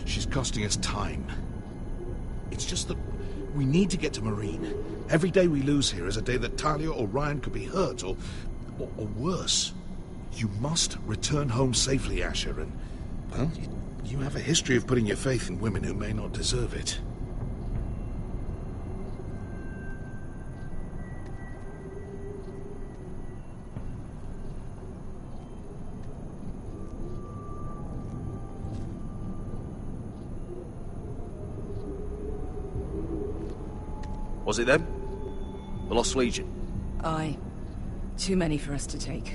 She's costing us time. It's just that we need to get to Marine. Every day we lose here is a day that Talia or Ryan could be hurt, or worse. You must return home safely, Asher, and, well, you have a history of putting your faith in women who may not deserve it. Was it them? The Lost Legion? Aye. Too many for us to take.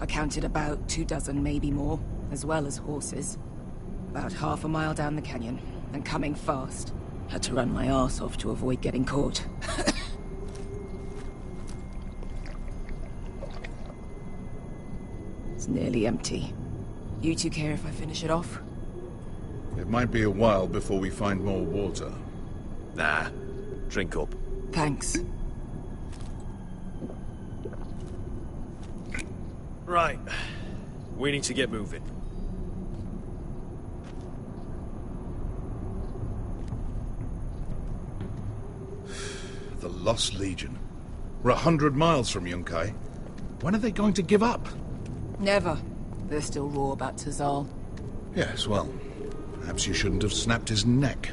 I counted about 24, maybe more, as well as horses. About half a mile down the canyon, and coming fast. Had to run my arse off to avoid getting caught. It's nearly empty. You two care if I finish it off? It might be a while before we find more water. Nah. Drink up. Thanks. Right. We need to get moving. The Lost Legion. We're 100 miles from Yunkai. When are they going to give up? Never. They're still raw about Tazal. Yes, well, perhaps you shouldn't have snapped his neck.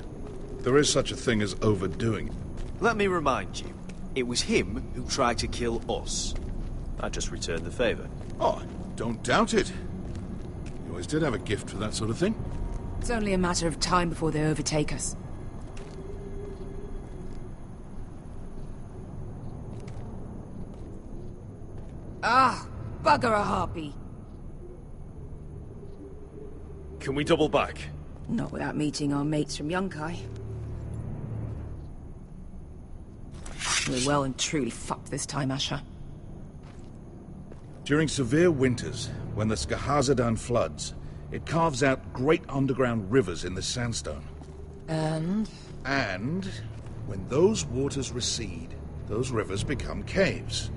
There is such a thing as overdoing. Let me remind you, it was him who tried to kill us. I just returned the favor. Oh, don't doubt it. You always did have a gift for that sort of thing. It's only a matter of time before they overtake us. Ah, bugger a harpy. Can we double back? Not without meeting our mates from Yunkai. We're well and truly fucked this time, Asher. During severe winters, when the Skahazadan floods, it carves out great underground rivers in the sandstone. And? And when those waters recede, those rivers become caves.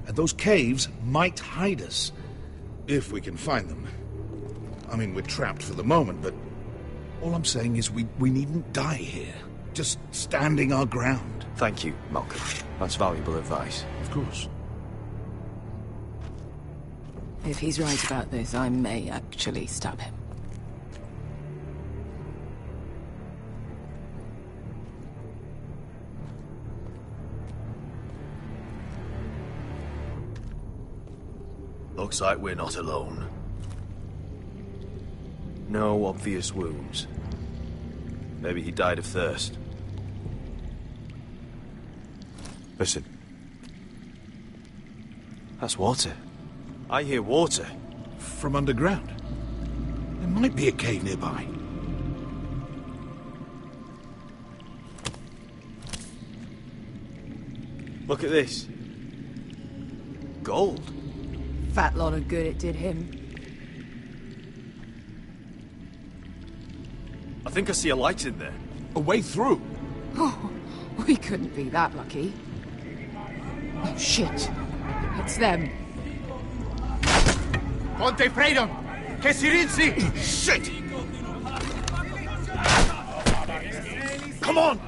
And those caves might hide us, if we can find them. I mean, we're trapped for the moment, but all I'm saying is we needn't die here. Just standing our ground. Thank you, Malcolm. That's valuable advice. Of course. If he's right about this, I may actually stab him. Looks like we're not alone. No obvious wounds. Maybe he died of thirst. Listen. That's water. I hear water. From underground. There might be a cave nearby. Look at this. Gold. Fat lot of good it did him. I think I see a light in there. A way through. Oh, we couldn't be that lucky. Oh, shit. It's them. Ponte freedom! Che si rinzi! Shit! Come on!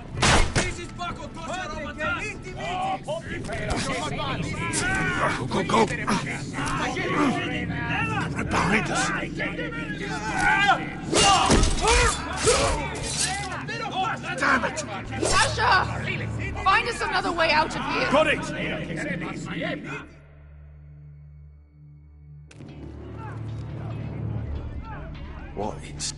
Go, go, go! Right behind us. Damn it! Asher! Find us another way out of here! Got it! What is...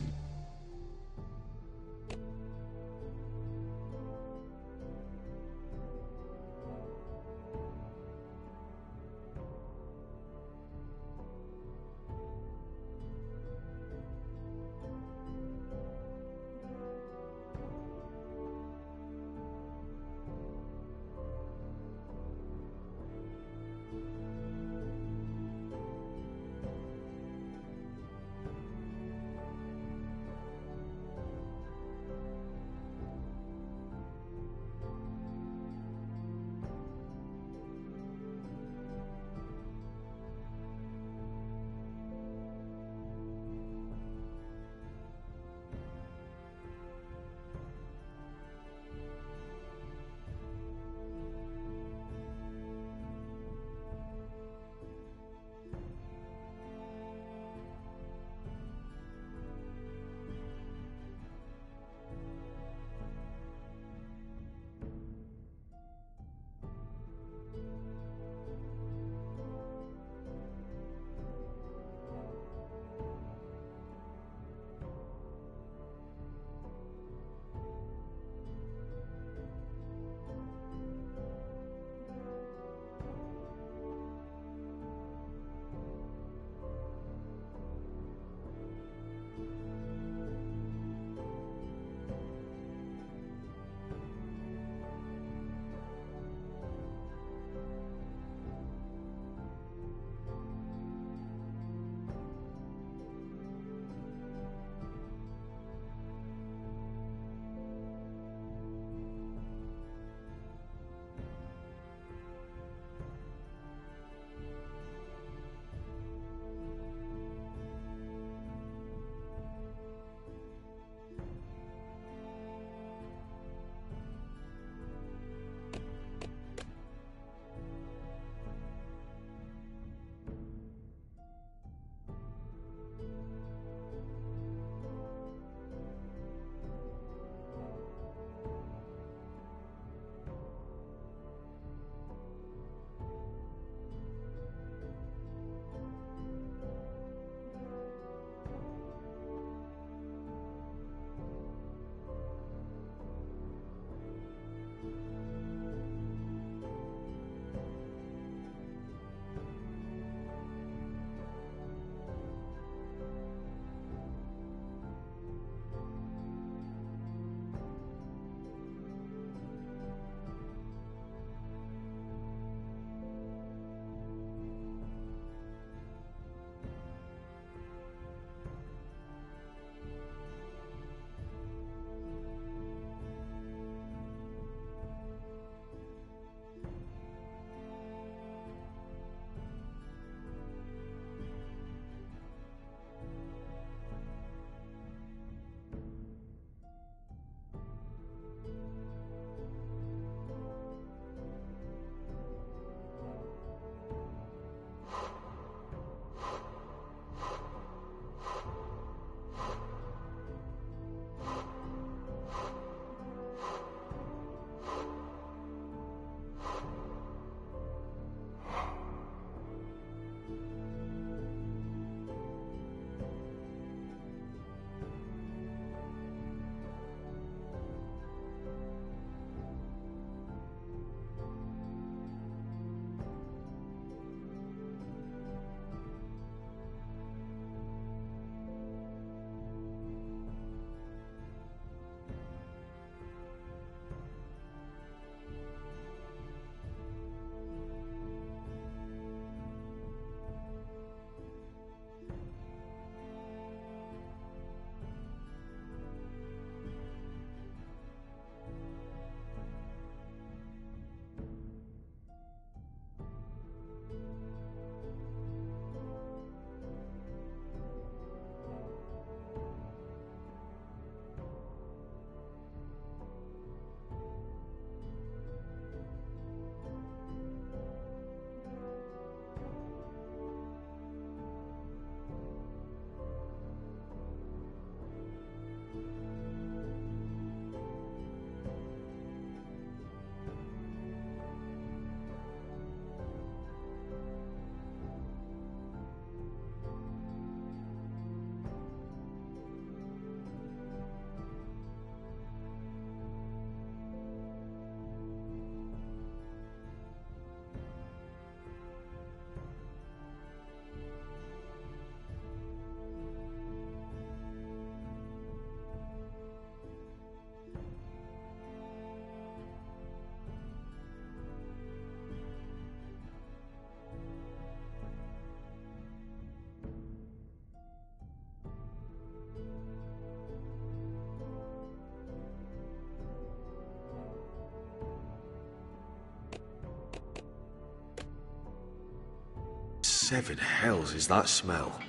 Seven hells is that smell?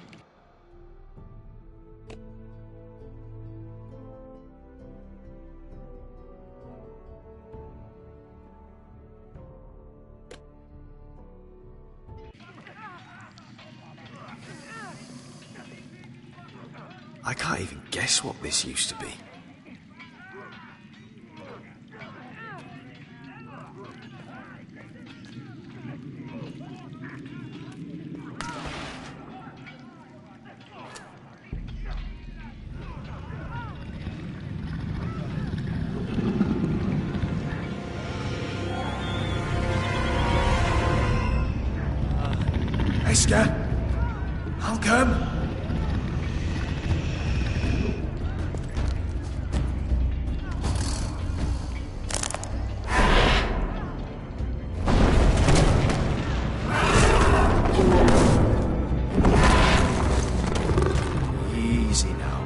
I can't even guess what this used to be. Esker? Halcombe? Easy now.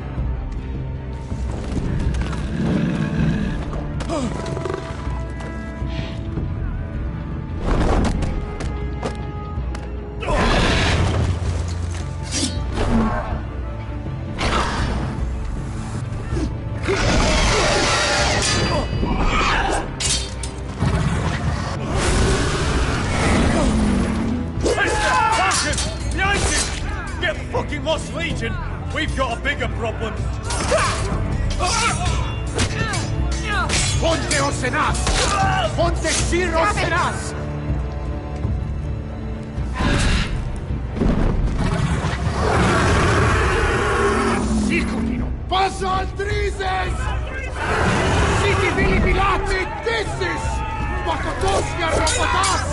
Behind you! Get fucking lost, Legion! We've got a bigger problem! Ponte Osenas! Ponte Sir Osenas! Siculino! Passa Altrises! Siti Vili Pilati Dissis! Pakotosnia Rapatas!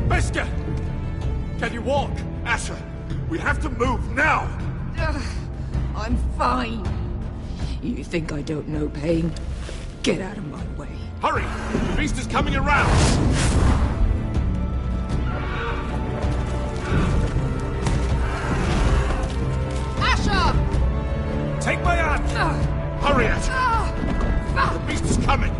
Beska! Can you walk? Asher, we have to move now! I'm fine. You think I don't know pain? Get out of my way. Hurry! The beast is coming around! Asher! Take my hand! Hurry, Asher! The beast is coming!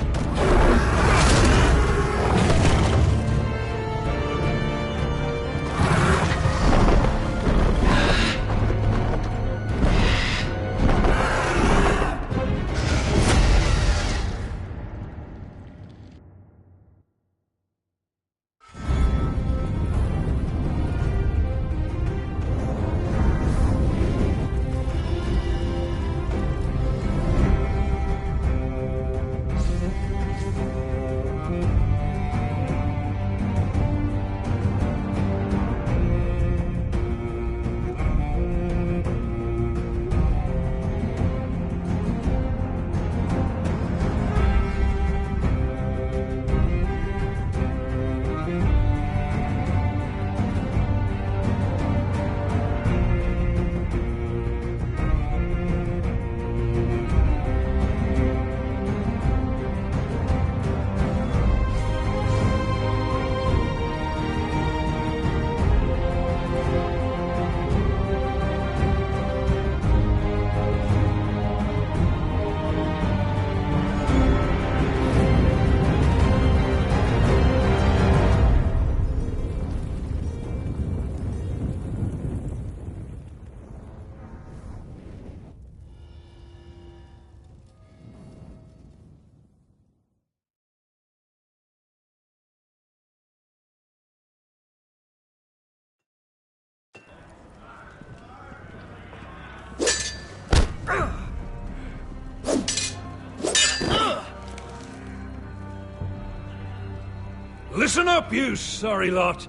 Listen up, you sorry lot.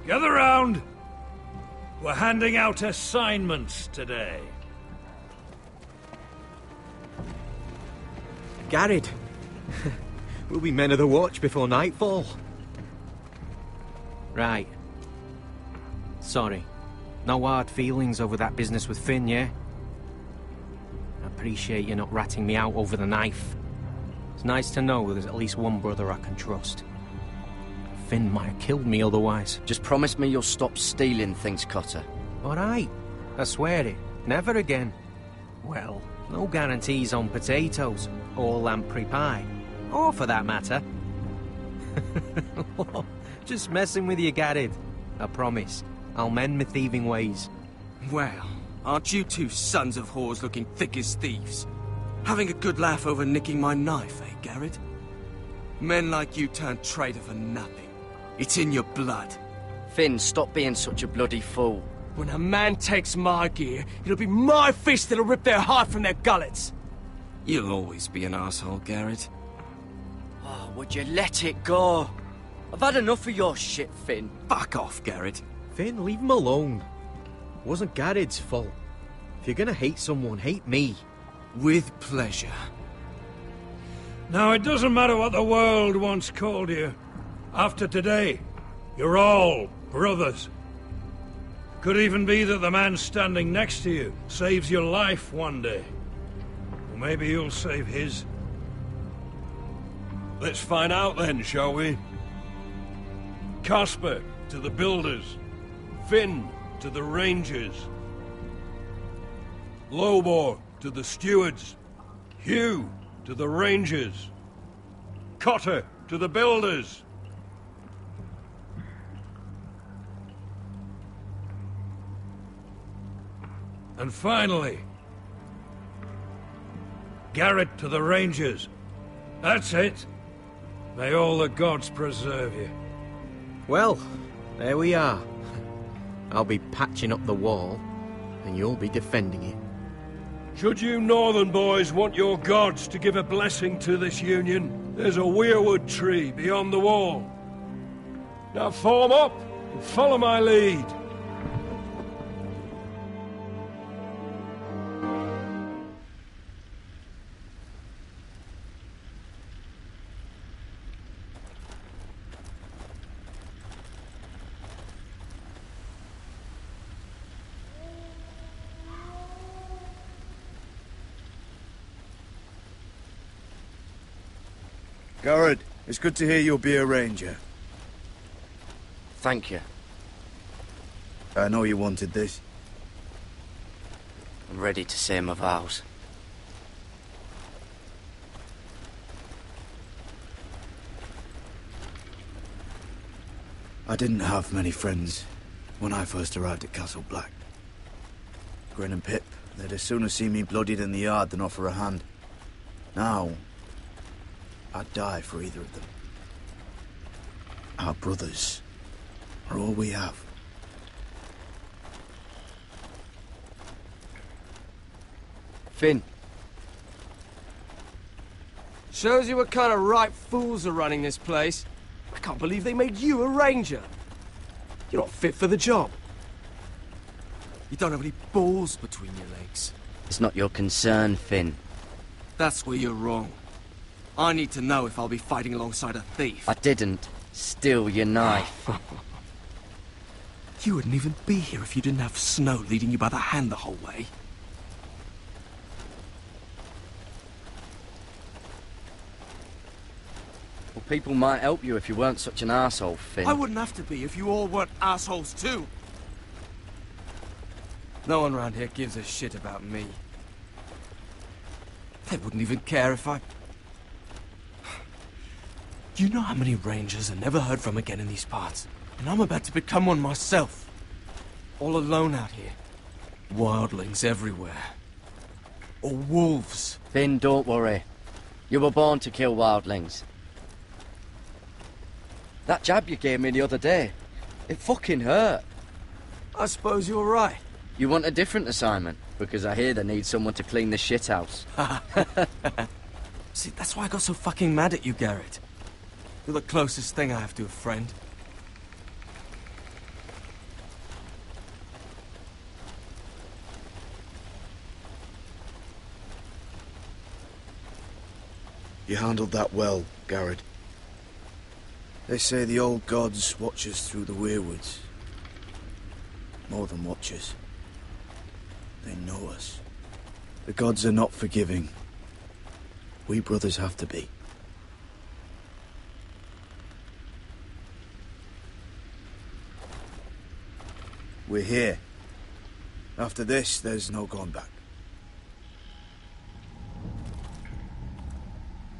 Gather round. We're handing out assignments today. Garrett. We'll be men of the watch before nightfall. Right. Sorry. No hard feelings over that business with Finn, yeah? I appreciate you not ratting me out over the knife. It's nice to know there's at least one brother I can trust. Finn might have killed me otherwise. Just promise me you'll stop stealing things, Cotter. All right. I swear it. Never again. Well, no guarantees on potatoes or lamprey pie. Or for that matter. Just messing with you, Garrett. I promise. I'll mend my thieving ways. Well, aren't you two sons of whores looking thick as thieves? Having a good laugh over nicking my knife, eh, Garrett? Men like you turn traitor for nothing. It's in your blood. Finn, stop being such a bloody fool. When a man takes my gear, it'll be my fist that'll rip their heart from their gullets. You'll always be an asshole, Garrett. Oh, would you let it go? I've had enough of your shit, Finn. Fuck off, Garrett. Finn, leave him alone. It wasn't Garrett's fault. If you're gonna hate someone, hate me. With pleasure. Now, it doesn't matter what the world once called you. After today, you're all brothers. Could even be that the man standing next to you saves your life one day. Or maybe you'll save his. Let's find out then, shall we? Casper to the builders. Finn to the rangers. Lobor to the stewards. Hugh to the rangers. Cotter to the builders. And finally, Garrett to the rangers. That's it. May all the gods preserve you. Well, there we are. I'll be patching up the wall, and you'll be defending it. Should you northern boys want your gods to give a blessing to this union, there's a weirwood tree beyond the wall. Now form up and follow my lead. Garrett, it's good to hear you'll be a ranger. Thank you. I know you wanted this. I'm ready to say my vows. I didn't have many friends when I first arrived at Castle Black. Grin and Pip, they'd as soon as see me bloodied in the yard than offer a hand. Now, I'd die for either of them. Our brothers are all we have. Finn. Shows you what kind of ripe fools are running this place. I can't believe they made you a ranger. You're not fit for the job. You don't have any balls between your legs. It's not your concern, Finn. That's where you're wrong. I need to know if I'll be fighting alongside a thief. I didn't steal your knife. You wouldn't even be here if you didn't have Snow leading you by the hand the whole way. Well, people might help you if you weren't such an arsehole, Finn. I wouldn't have to be if you all weren't assholes too. No one around here gives a shit about me. They wouldn't even care if I... You know how many rangers are never heard from again in these parts? And I'm about to become one myself. All alone out here. Wildlings everywhere. Or wolves. Finn, don't worry. You were born to kill wildlings. That jab you gave me the other day, it fucking hurt. I suppose you're right. You want a different assignment? Because I hear they need someone to clean the shithouse. See, that's why I got so fucking mad at you, Garrett. You're the closest thing I have to a friend. You handled that well, Garrett. They say the old gods watch us through the weirwoods. More than watch us. They know us. The gods are not forgiving. We brothers have to be. We're here. After this, there's no going back.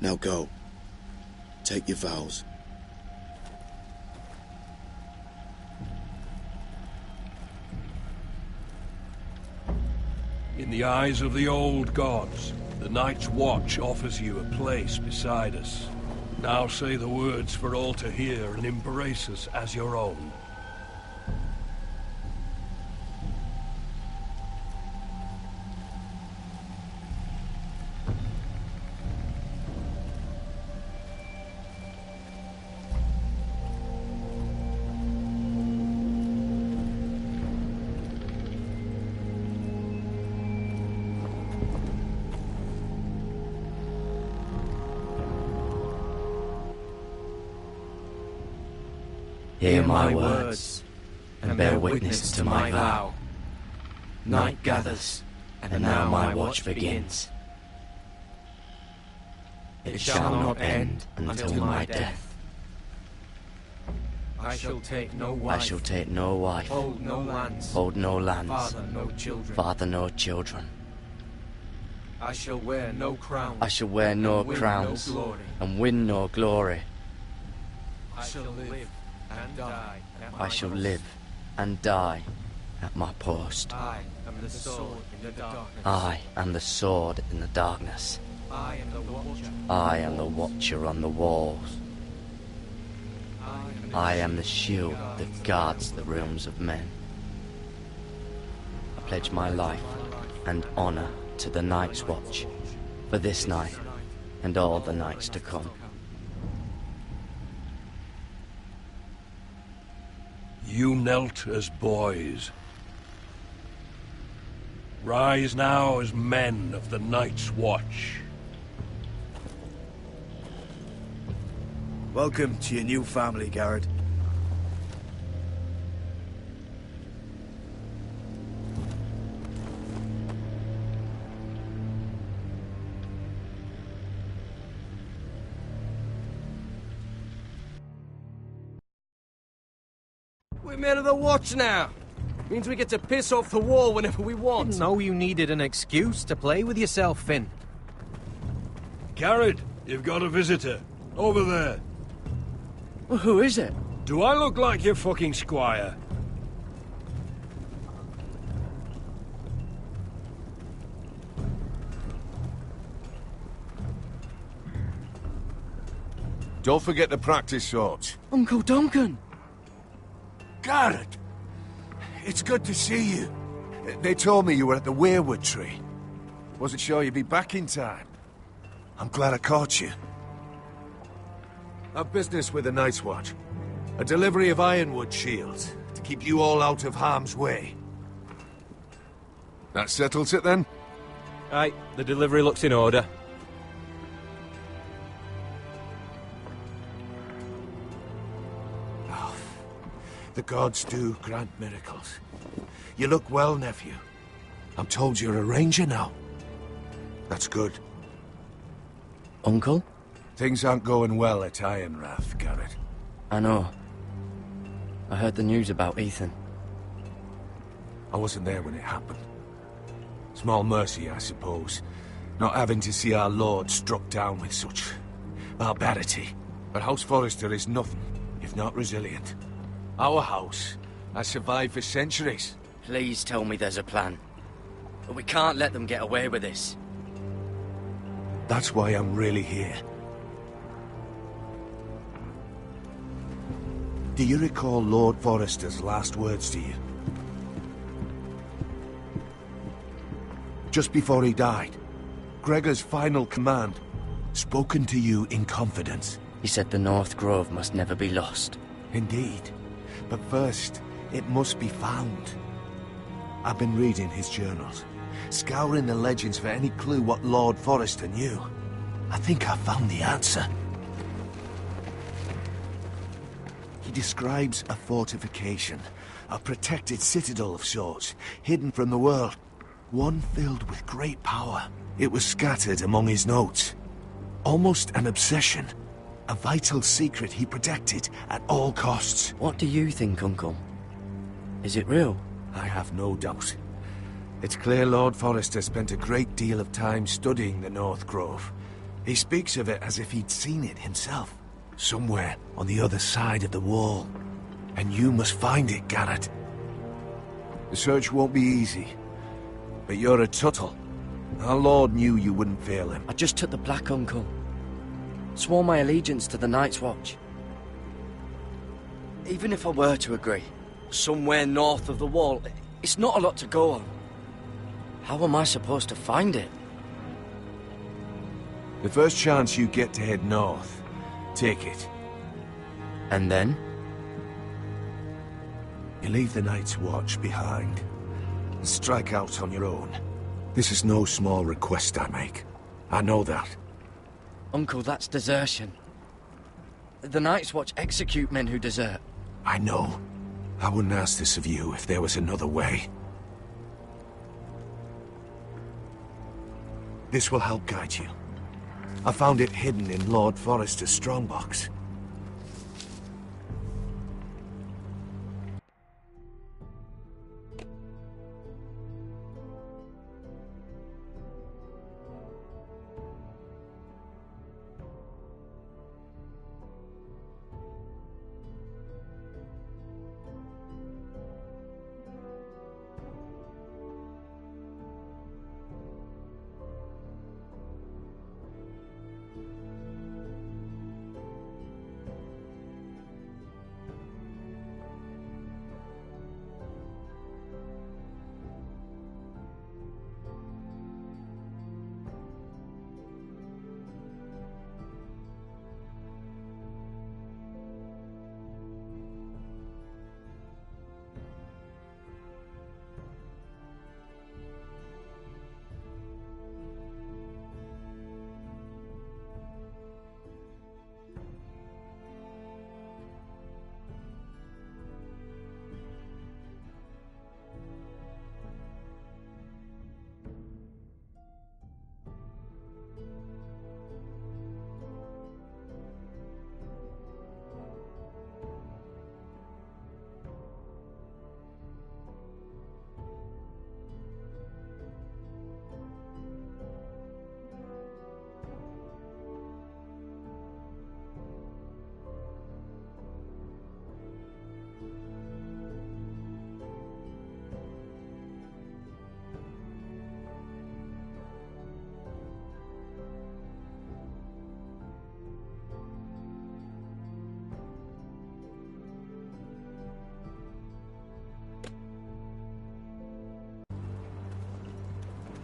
Now go. Take your vows. In the eyes of the old gods, the Night's Watch offers you a place beside us. Now say the words for all to hear and embrace us as your own. Hear my words, and bear witness to my vow. Night gathers, and now my watch begins. It shall not end until my death. I shall take no wife. I shall take no wife. Hold no lands. Hold no lands. Father no children. Father no children. I shall wear no crown. I shall wear no crowns. No glory. And win no glory. I shall live and die. I shall live and die at my post. I am the sword in the darkness. I am the sword in the darkness. I am the watcher. I am the watcher on the walls. I am the shield that guards the realms of men. I pledge my life and honor to the Night's Watch for this night and all the nights to come. You knelt as boys. Rise now as men of the Night's Watch. Welcome to your new family, Garrett. We're men of the watch now. Means we get to piss off the wall whenever we want. Didn't know you needed an excuse to play with yourself, Finn. Garrett, you've got a visitor. Over there. Well, who is it? Do I look like your fucking squire? Don't forget to practice swords. Uncle Duncan! Garrett! It's good to see you. They told me you were at the weirwood tree. Wasn't sure you'd be back in time. I'm glad I caught you. I've business with the Night's Watch. A delivery of ironwood shields, to keep you all out of harm's way. That settles it then? Aye, the delivery looks in order. Oh, the gods do grant miracles. You look well, nephew. I'm told you're a ranger now. That's good. Uncle? Things aren't going well at Ironrath, Garrett. I know. I heard the news about Ethan. I wasn't there when it happened. Small mercy, I suppose. Not having to see our lord struck down with such barbarity. But House Forrester is nothing, if not resilient. Our house has survived for centuries. Please tell me there's a plan. But we can't let them get away with this. That's why I'm really here. Do you recall Lord Forrester's last words to you? Just before he died, Gregor's final command, spoken to you in confidence. He said the North Grove must never be lost. Indeed. But first, it must be found. I've been reading his journals, scouring the legends for any clue what Lord Forrester knew. I think I found the answer. He describes a fortification, a protected citadel of sorts, hidden from the world. One filled with great power. It was scattered among his notes. Almost an obsession. A vital secret he protected at all costs. What do you think, Uncle? Is it real? I have no doubt. It's clear Lord Forrester spent a great deal of time studying the North Grove. He speaks of it as if he'd seen it himself. Somewhere on the other side of the wall. And you must find it, Garrett. The search won't be easy. But you're a Tuttle. Our Lord knew you wouldn't fail him. I just took the Black, Uncle. Swore my allegiance to the Night's Watch. Even if I were to agree, somewhere north of the wall, it's not a lot to go on. How am I supposed to find it? The first chance you get to head north, take it. And then? You leave the Night's Watch behind, and strike out on your own. This is no small request I make. I know that. Uncle, that's desertion. The Night's Watch execute men who desert. I know. I wouldn't ask this of you if there was another way. This will help guide you. I found it hidden in Lord Forrester's strongbox.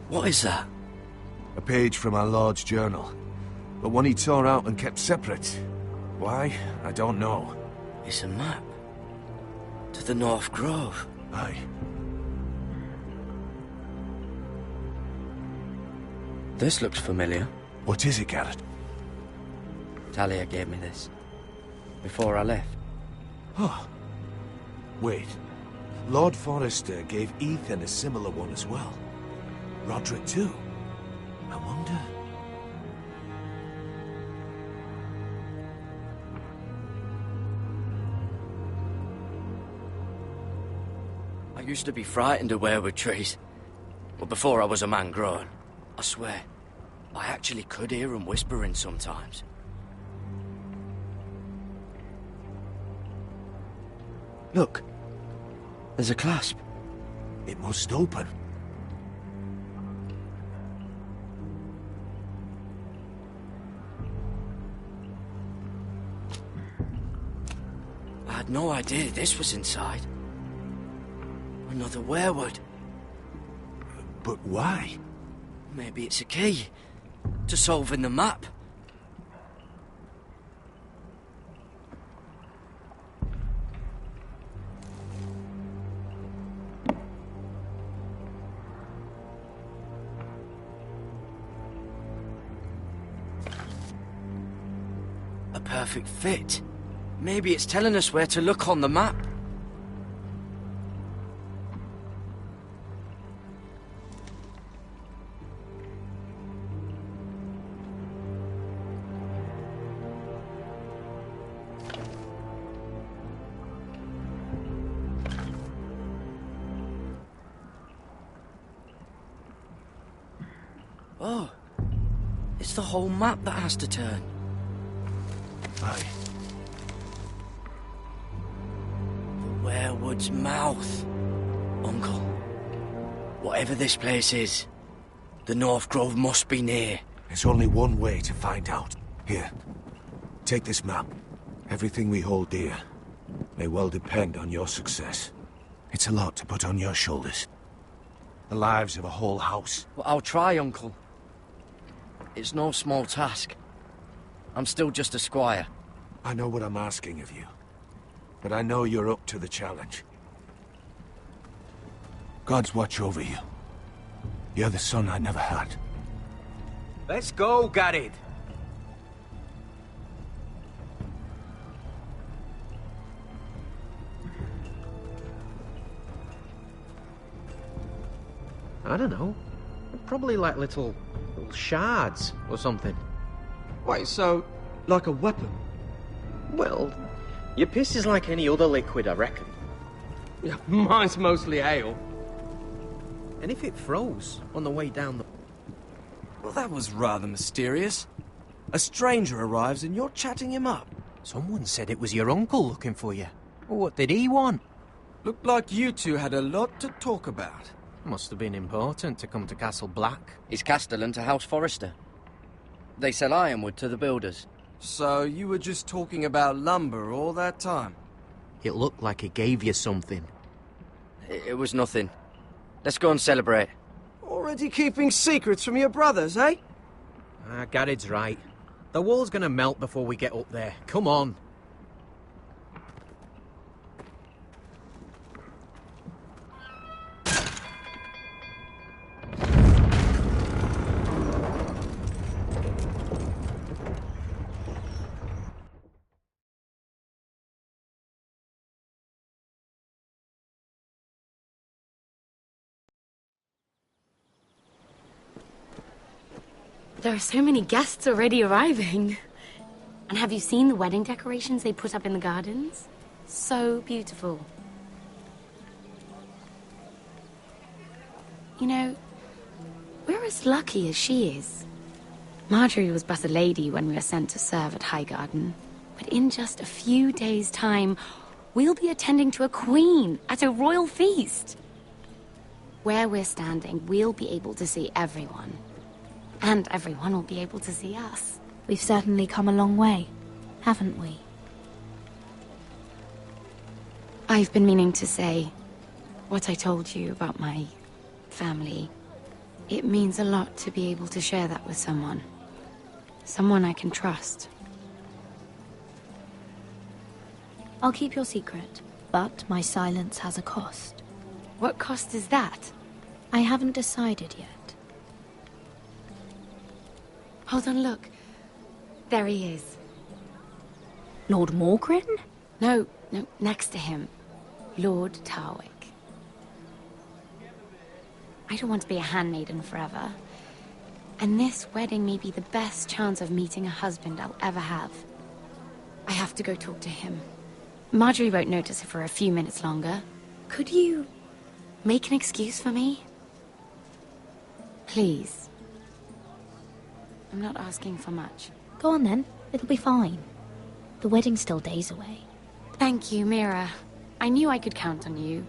What is that? A page from our Lord's journal. But one he tore out and kept separate. Why? I don't know. It's a map. To the North Grove. Aye. This looks familiar. What is it, Garrett? Talia gave me this. Before I left. Oh. Wait. Lord Forrester gave Ethan a similar one as well. Roderick too. I wonder... I used to be frightened of weirwood trees. But before I was a man grown, I swear, I actually could hear them whispering sometimes. Look. There's a clasp. It must open. I had no idea this was inside. Another weirwood. But why? Maybe it's a key to solving the map. perfect fit. Maybe it's telling us where to look on the map. Oh, it's the whole map that has to turn. Aye. The Werewood's mouth. Uncle, whatever this place is, the North Grove must be near. There's only one way to find out. Here, take this map. Everything we hold dear may well depend on your success. It's a lot to put on your shoulders. The lives of a whole house. Well, I'll try, Uncle. It's no small task. I'm still just a squire. I know what I'm asking of you, but I know you're up to the challenge. God's watch over you. You're the son I never had. Let's go, Garrett. I don't know. Probably like little shards or something. Wait, so, like a weapon? Well, your piss is like any other liquid, I reckon. Yeah, mine's mostly ale. And if it froze on the way down the... Well, that was rather mysterious. A stranger arrives and you're chatting him up. Someone said it was your uncle looking for you. What did he want? Looked like you two had a lot to talk about. Must have been important to come to Castle Black. It's Castellan to House Forrester. They sell ironwood to the builders. So you were just talking about lumber all that time? It looked like he gave you something. It was nothing. Let's go and celebrate. Already keeping secrets from your brothers, eh? Garrett's right. The wall's gonna melt before we get up there. Come on. There are so many guests already arriving. And have you seen the wedding decorations they put up in the gardens? So beautiful. You know, we're as lucky as she is. Marjorie was but a lady when we were sent to serve at Highgarden. But in just a few days' time, we'll be attending to a queen at a royal feast. Where we're standing, we'll be able to see everyone. And everyone will be able to see us. We've certainly come a long way, haven't we? I've been meaning to say what I told you about my family. It means a lot to be able to share that with someone. Someone I can trust. I'll keep your secret, but my silence has a cost. What cost is that? I haven't decided yet. Hold on, look. There he is. Lord Morgrin? No, next to him. Lord Tarwick. I don't want to be a handmaiden forever. And this wedding may be the best chance of meeting a husband I'll ever have. I have to go talk to him. Marjorie won't notice it for a few minutes longer. Could you make an excuse for me? Please. I'm not asking for much. Go on then. It'll be fine. The wedding's still days away. Thank you, Mira. I knew I could count on you.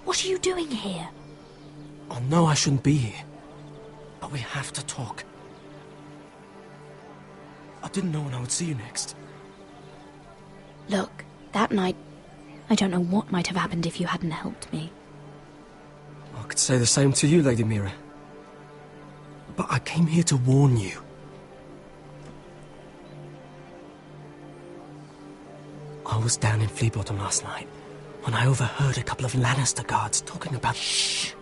What are you doing here? I know I shouldn't be here. But we have to talk. I didn't know when I would see you next. Look, that night, I don't know what might have happened if you hadn't helped me. I could say the same to you, Lady Mira. But I came here to warn you. I was down in Fleabottom last night when I overheard a couple of Lannister guards talking about... Shh!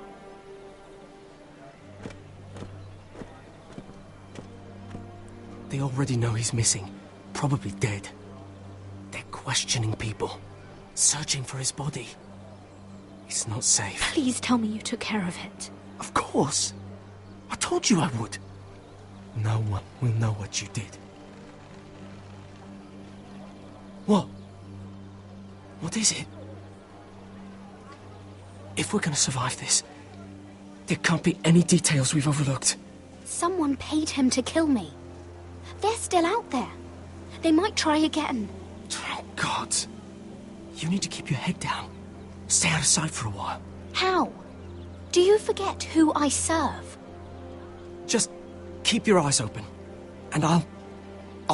They already know he's missing, probably dead. They're questioning people, searching for his body. It's not safe. Please tell me you took care of it. Of course! I told you I would. No one will know what you did. What? What is it? If we're gonna survive this, there can't be any details we've overlooked. Someone paid him to kill me. They're still out there. They might try again. Oh, God. You need to keep your head down. Stay out of sight for a while. How? Do you forget who I serve? Just keep your eyes open. And I'll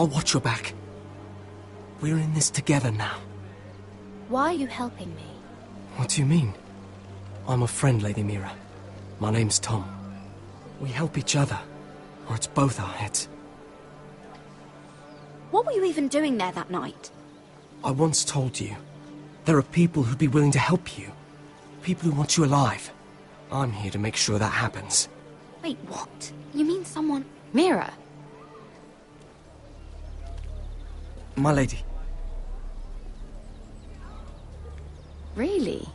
watch your back. We're in this together now. Why are you helping me? What do you mean? I'm a friend, Lady Mira. My name's Tom. We help each other, or it's both our heads. What were you even doing there that night? I once told you, there are people who'd be willing to help you. People who want you alive. I'm here to make sure that happens. Wait, what? You mean someone... Mira? My lady. Really?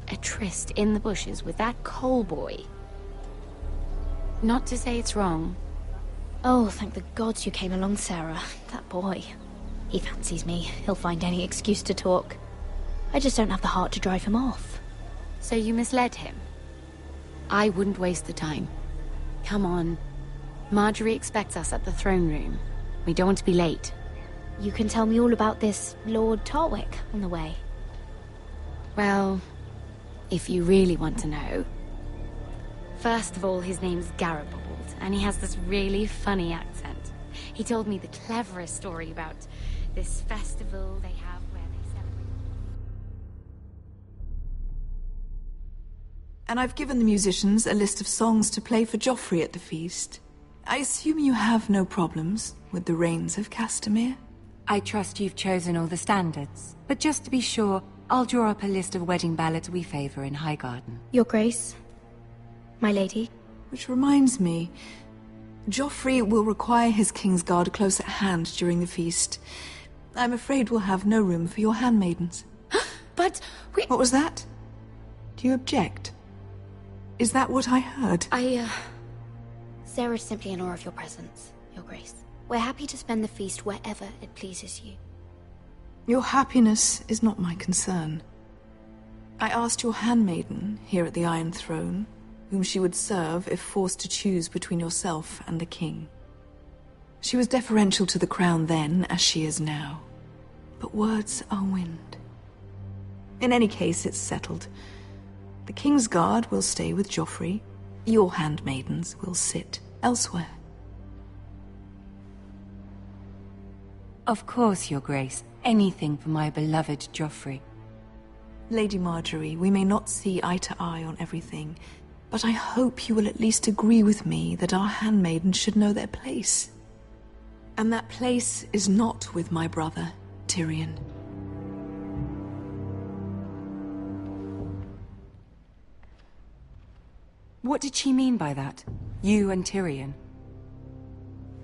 A tryst in the bushes with that coal boy? Not to say it's wrong. Oh, thank the gods you came along, Sarah. That boy. He fancies me. He'll find any excuse to talk. I just don't have the heart to drive him off. So you misled him? I wouldn't waste the time. Come on. Marjorie expects us at the throne room. We don't want to be late. You can tell me all about this Lord Tarwick on the way. Well, if you really want to know. First of all, his name's Garibaldi, and he has this really funny accent. He told me the cleverest story about this festival they have where they celebrate... And I've given the musicians a list of songs to play for Joffrey at the feast. I assume you have no problems with the Rains of Castamere? I trust you've chosen all the standards. But just to be sure, I'll draw up a list of wedding ballads we favor in Highgarden. Your Grace, my lady. Which reminds me, Joffrey will require his Kingsguard close at hand during the feast. I'm afraid we'll have no room for your handmaidens. But we... What was that? Do you object? Is that what I heard? Sarah's simply in awe of your presence, Your Grace. We're happy to spend the feast wherever it pleases you. Your happiness is not my concern. I asked your handmaiden here at the Iron Throne whom she would serve if forced to choose between yourself and the king. She was deferential to the crown then, as she is now. But words are wind. In any case, it's settled. The Kingsguard will stay with Joffrey. Your handmaidens will sit elsewhere. Of course, Your Grace. Anything for my beloved Joffrey. Lady Marjorie, we may not see eye to eye on everything, but I hope you will at least agree with me that our handmaidens should know their place. And that place is not with my brother, Tyrion. What did she mean by that? You and Tyrion?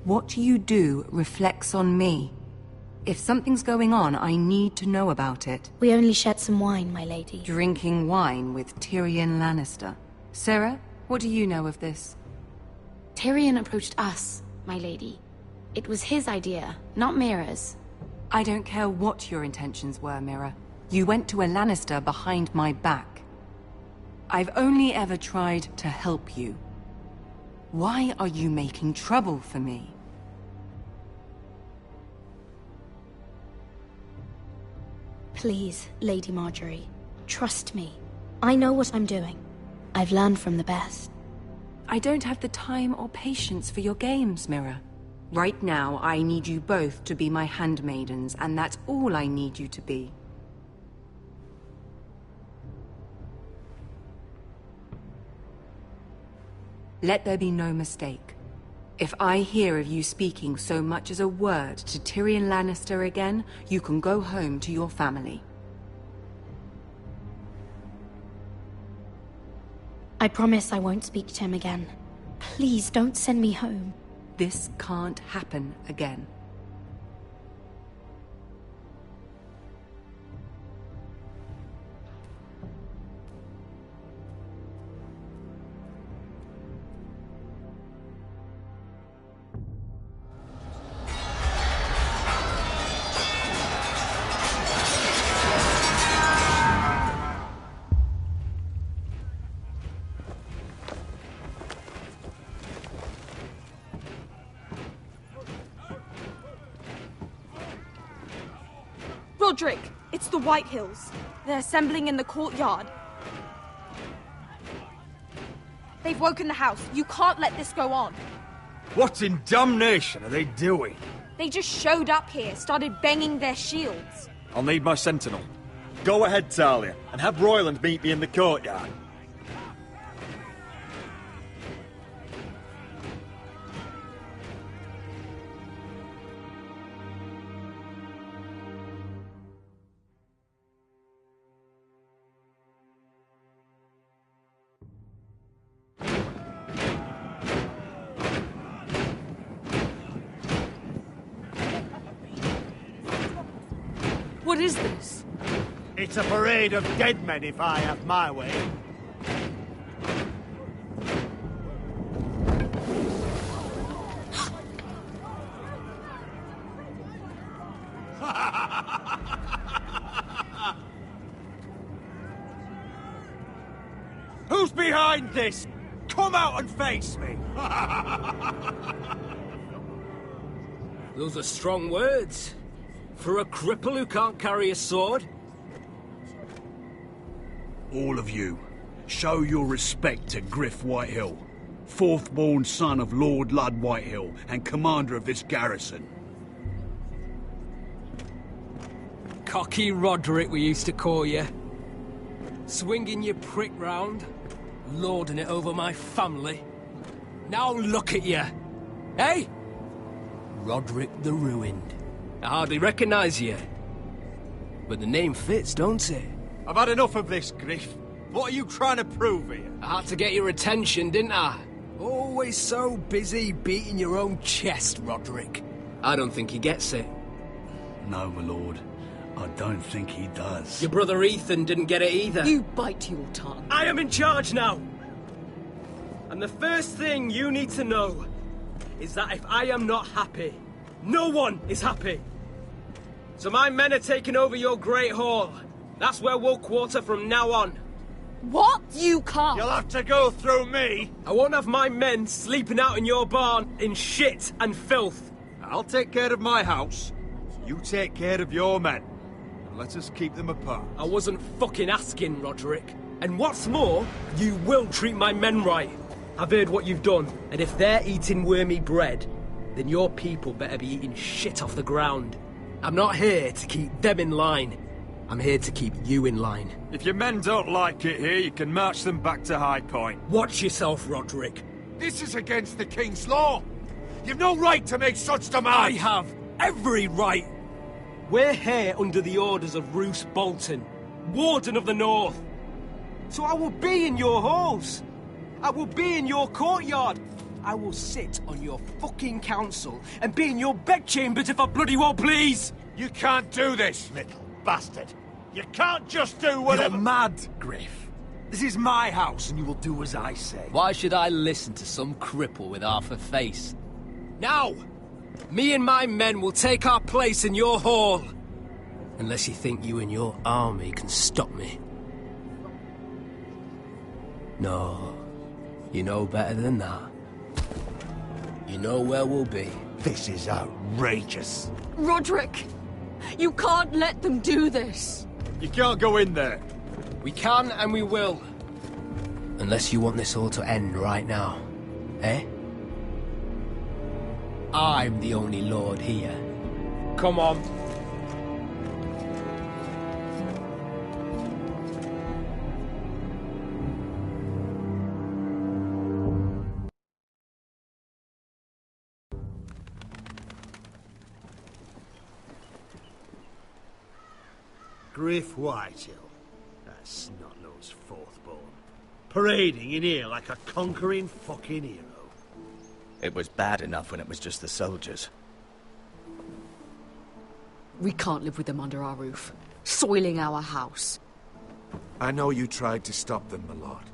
What you do reflects on me. If something's going on, I need to know about it. We only shed some wine, my lady. Drinking wine with Tyrion Lannister. Sarah, what do you know of this? Tyrion approached us, my lady. It was his idea, not Mira's. I don't care what your intentions were, Mira. You went to a Lannister behind my back. I've only ever tried to help you. Why are you making trouble for me? Please, Lady Marjorie, trust me. I know what I'm doing. I've learned from the best. I don't have the time or patience for your games, Mira. Right now, I need you both to be my handmaidens, and that's all I need you to be. Let there be no mistake. If I hear of you speaking so much as a word to Tyrion Lannister again, you can go home to your family. I promise I won't speak to him again. Please don't send me home. This can't happen again. Roderick, it's the White Hills. They're assembling in the courtyard. They've woken the house. You can't let this go on. What in damnation are they doing? They just showed up here, started banging their shields. I'll need my sentinel. Go ahead, Talia, and have Royland meet me in the courtyard. What is this? It's a parade of dead men, if I have my way. Who's behind this? Come out and face me! Those are strong words. For a cripple who can't carry a sword? All of you, show your respect to Griff Whitehill, fourth-born son of Lord Ludd Whitehill and commander of this garrison. Cocky Roderick, we used to call you. Swinging your prick round, lording it over my family. Now look at you. Hey? Roderick the Ruined. I hardly recognise you. But the name fits, don't it? I've had enough of this, Griff. What are you trying to prove here? I had to get your attention, didn't I? Always so busy beating your own chest, Roderick. I don't think he gets it. No, my lord. I don't think he does. Your brother Ethan didn't get it either. You bite your tongue. I am in charge now! And the first thing you need to know is that if I am not happy, no one is happy. So my men are taking over your Great Hall. That's where we'll quarter from now on. What? You can't. You'll have to go through me. I won't have my men sleeping out in your barn in shit and filth. I'll take care of my house. You take care of your men. And let us keep them apart. I wasn't fucking asking, Roderick. And what's more, you will treat my men right. I've heard what you've done, and if they're eating wormy bread, then your people better be eating shit off the ground. I'm not here to keep them in line. I'm here to keep you in line. If your men don't like it here, you can march them back to High Point. Watch yourself, Roderick. This is against the King's law. You've no right to make such demands. I have every right. We're here under the orders of Roose Bolton, Warden of the North. So I will be in your halls. I will be in your courtyard. I will sit on your fucking council and be in your bedchambers if I bloody well please. You can't do this, little bastard. You can't just do whatever— You're mad, Griff. This is my house and you will do as I say. Why should I listen to some cripple with half a face? Now, me and my men will take our place in your hall. Unless you think you and your army can stop me. No, you know better than that. You know where we'll be. This is outrageous. Roderick, you can't let them do this. You can't go in there. We can and we will. Unless you want this all to end right now. Eh? I'm the only lord here. Come on. Griff Whitehill. That snot-nosed fourthborn. Parading in here like a conquering fucking hero. It was bad enough when it was just the soldiers. We can't live with them under our roof, soiling our house. I know you tried to stop them, my lord.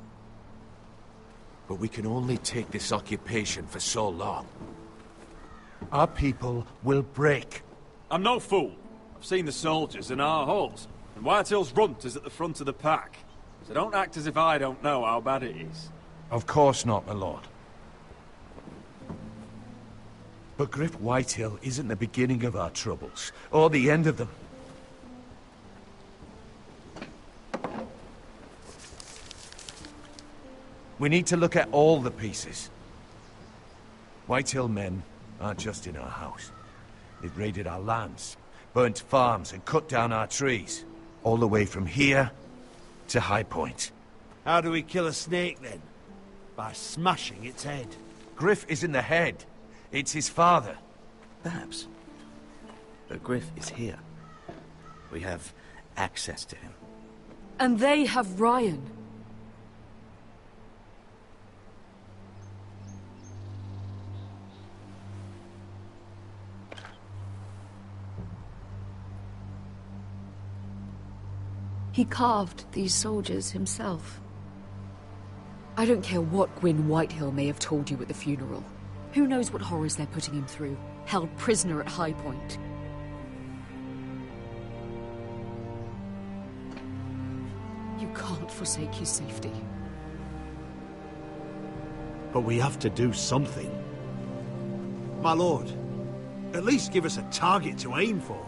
But we can only take this occupation for so long. Our people will break. I'm no fool. I've seen the soldiers in our halls, and Whitehill's runt is at the front of the pack. So don't act as if I don't know how bad it is. Of course not, my lord. But Griff Whitehill isn't the beginning of our troubles, or the end of them. We need to look at all the pieces. Whitehill men aren't just in our house. They've raided our lands, burnt farms and cut down our trees. All the way from here to High Point. How do we kill a snake then? By smashing its head. Griff isn't the head. It's his father. Perhaps. But Griff is here. We have access to him. And they have Ryan. He carved these soldiers himself. I don't care what Gwyn Whitehill may have told you at the funeral. Who knows what horrors they're putting him through, held prisoner at High Point. You can't forsake his safety. But we have to do something. My lord, at least give us a target to aim for.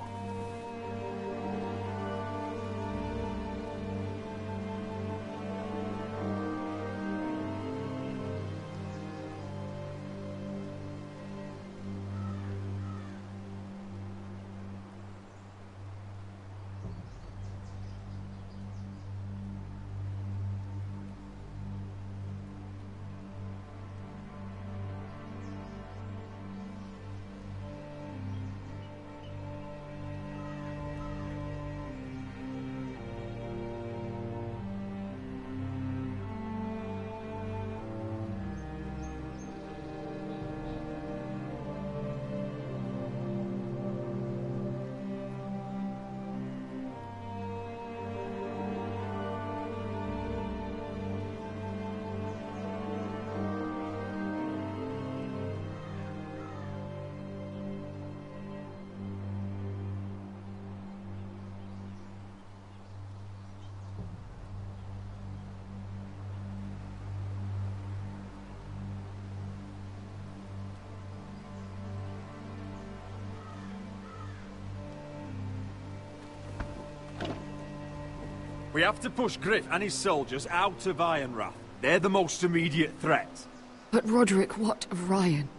We have to push Griff and his soldiers out of Ironrath. They're the most immediate threat. But Roderick, what of Ryan?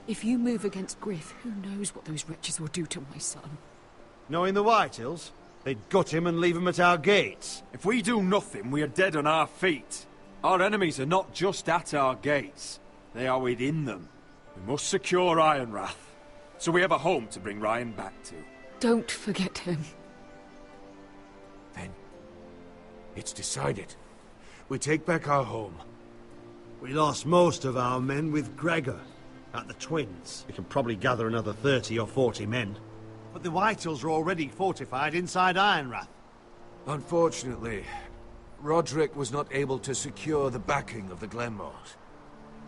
If you move against Griff, who knows what those wretches will do to my son? Knowing the Whitehills, they'd gut him and leave him at our gates. If we do nothing, we are dead on our feet. Our enemies are not just at our gates. They are within them. We must secure Ironrath, so we have a home to bring Ryan back to. Don't forget him. It's decided. We take back our home. We lost most of our men with Gregor at the Twins. We can probably gather another 30 or 40 men. But the Whitehills are already fortified inside Ironrath. Unfortunately, Roderick was not able to secure the backing of the Glenmores.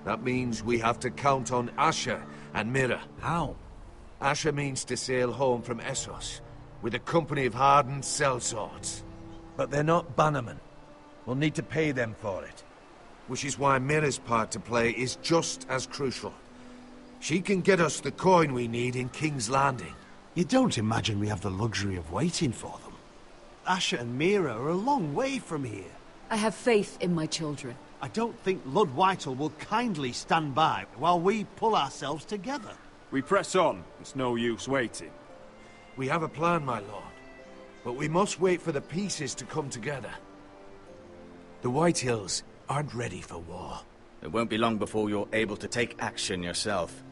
That means we have to count on Asher and Mira. How? Asher means to sail home from Essos with a company of hardened sellswords. But they're not bannermen. We'll need to pay them for it. Which is why Mira's part to play is just as crucial. She can get us the coin we need in King's Landing. You don't imagine we have the luxury of waiting for them? Asher and Mira are a long way from here. I have faith in my children. I don't think Lud Whitehill will kindly stand by while we pull ourselves together. We press on. It's no use waiting. We have a plan, my lord. But we must wait for the pieces to come together. The Whitehills aren't ready for war. It won't be long before you're able to take action yourself.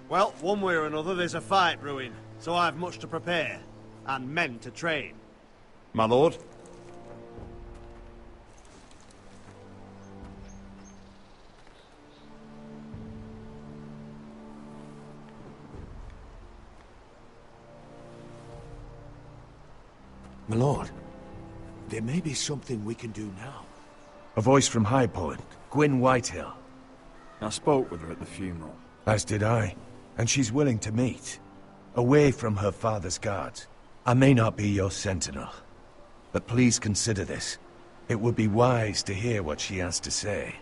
Well, one way or another there's a fight brewing, so I've much to prepare. and men to train. My lord? My lord, there may be something we can do now. A voice from High Point, Gwyn Whitehill. I spoke with her at the funeral. As did I. And she's willing to meet. Away from her father's guards. I may not be your sentinel. But please consider this. It would be wise to hear what she has to say.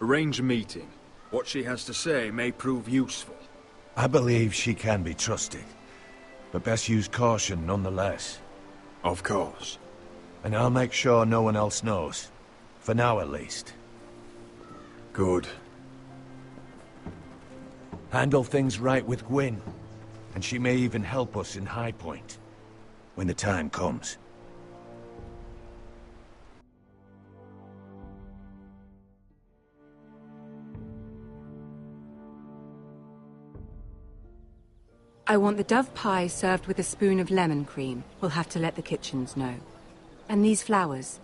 Arrange a meeting. What she has to say may prove useful. I believe she can be trusted. But best use caution nonetheless. Of course. And I'll make sure no one else knows. For now at least. Good. Handle things right with Gwyn. And she may even help us in High Point. When the time comes. I want the dove pie served with a spoon of lemon cream. We'll have to let the kitchens know. And these flowers.